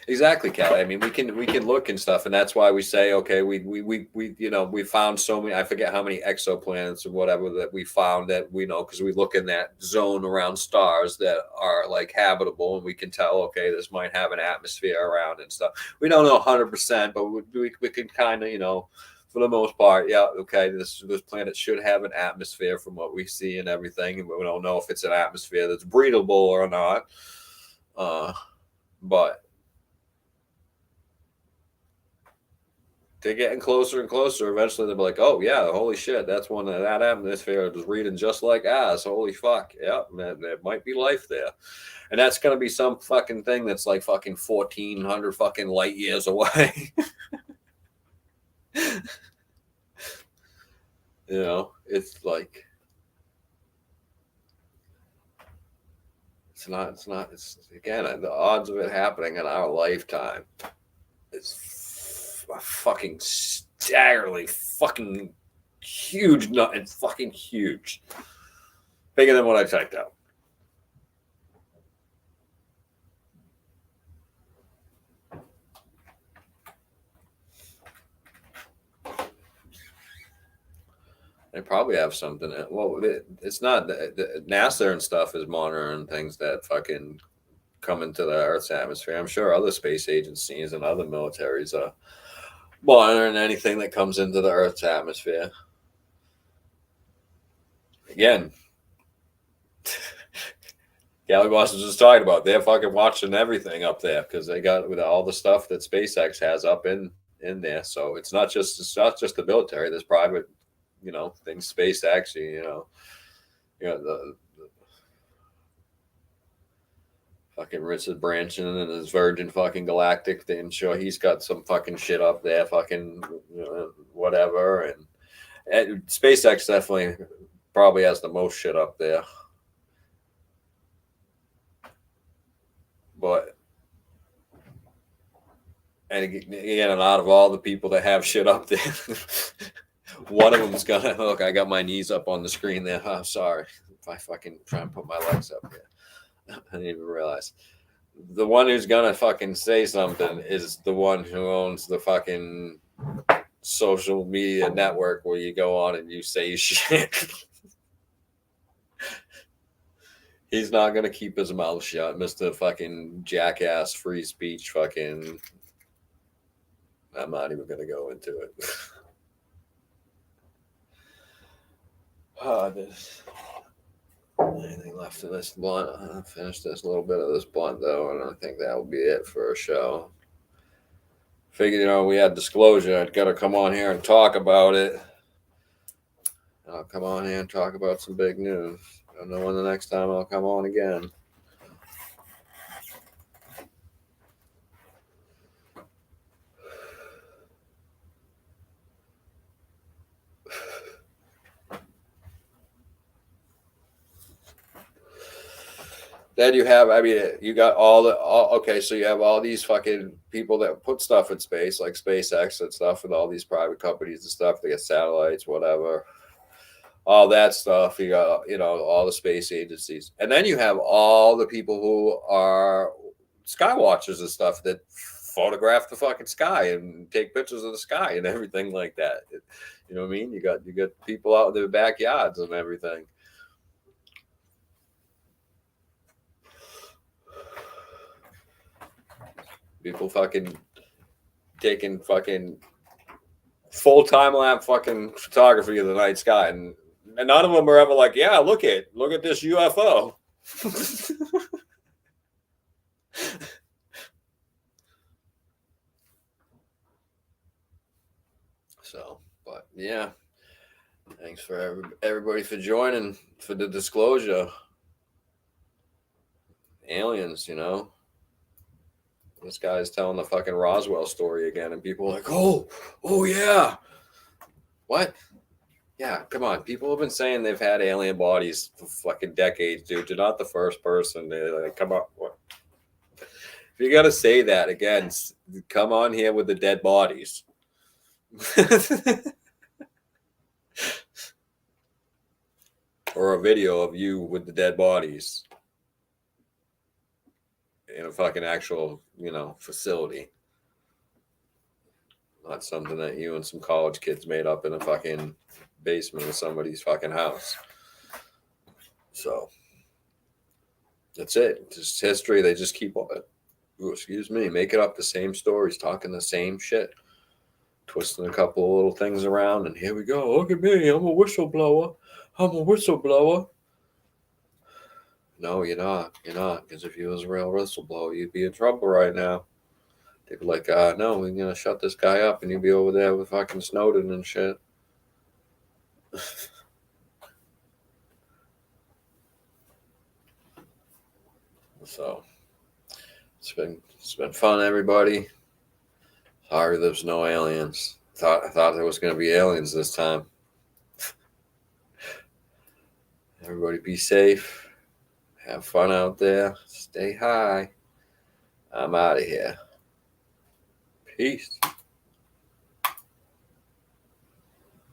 [SPEAKER 1] Exactly, Cal. I mean, we can look and stuff, and that's why we say, okay, we found so many. I forget how many exoplanets or whatever that we found that we know because we look in that zone around stars that are like habitable, and we can tell, okay, this might have an atmosphere around and stuff. We don't know 100%, but we can kind of, for the most part, yeah, okay, this planet should have an atmosphere from what we see and everything, and we don't know if it's an atmosphere that's breathable or not. But they're getting closer and closer. Eventually, they'll be like, "Oh yeah, holy shit, that's one of that atmosphere is reading just like ours. Holy fuck, yeah, man, there might be life there." And that's gonna be some fucking thing that's like fucking 1,400 fucking light years away. It's like it's again the odds of it happening in our lifetime. It's fucking staggeringly fucking huge. It's fucking huge. Bigger than what I typed out. They probably have something. Well, it's not. NASA and stuff is monitoring things that fucking come into the Earth's atmosphere. I'm sure other space agencies and other militaries are monitoring anything that comes into the Earth's atmosphere. Again, Gally Boss was just talking about. They're fucking watching everything up there because they got with all the stuff that SpaceX has up in there. So it's not just the military. There's private, things. SpaceX, the fucking Richard Branson and his Virgin fucking Galactic. I'm sure he's got some fucking shit up there, fucking whatever. And SpaceX definitely probably has the most shit up there. But and again, and out of all the people that have shit up there, one of them's gonna look. I got my knees up on the screen there. I'm sorry. If I fucking try and put my legs up here, I didn't even realize. The one who's gonna fucking say something is the one who owns the fucking social media network where you go on and you say shit. He's not gonna keep his mouth shut, Mr. fucking jackass free speech fucking. I'm not even gonna go into it. There's anything left of this blunt. I'll finish this little bit of this blunt though, and I think that will be it for a show. Figured, we had disclosure. I'd gotta come on here and talk about it. I'll come on here and talk about some big news. Don't know when the next time I'll come on again. Then you have, you got okay, so you have all these fucking people that put stuff in space, like SpaceX and stuff, and all these private companies and stuff. They get satellites, whatever, all that stuff. You got, all the space agencies. And then you have all the people who are sky watchers and stuff that photograph the fucking sky and take pictures of the sky and everything like that. You know what I mean? You got people out in their backyards and everything. People fucking taking fucking full time lapse fucking photography of the night sky, and none of them are ever like, yeah, look at this UFO. So, but yeah, thanks for everybody for joining for the disclosure. Aliens, This guy's telling the fucking Roswell story again, and people are like, oh yeah. What? Yeah, come on. People have been saying they've had alien bodies for fucking decades, dude. You're not the first person. They're like, come on. What? If you got to say that again, come on here with the dead bodies. Or a video of you with the dead bodies in a fucking actual, facility. Not something that you and some college kids made up in a fucking basement of somebody's fucking house. So that's it. Just history. They just keep on, making up the same stories, talking the same shit, twisting a couple of little things around, and here we go. Look at me. I'm a whistleblower. No, you're not. You're not. Because if you was a real whistleblower, you'd be in trouble right now. They'd be like, no, we're going to shut this guy up, and you'd be over there with fucking Snowden and shit. So, it's been fun, everybody. Sorry there's no aliens. I thought there was going to be aliens this time. Everybody be safe. Have fun out there. Stay high. I'm out of here. Peace.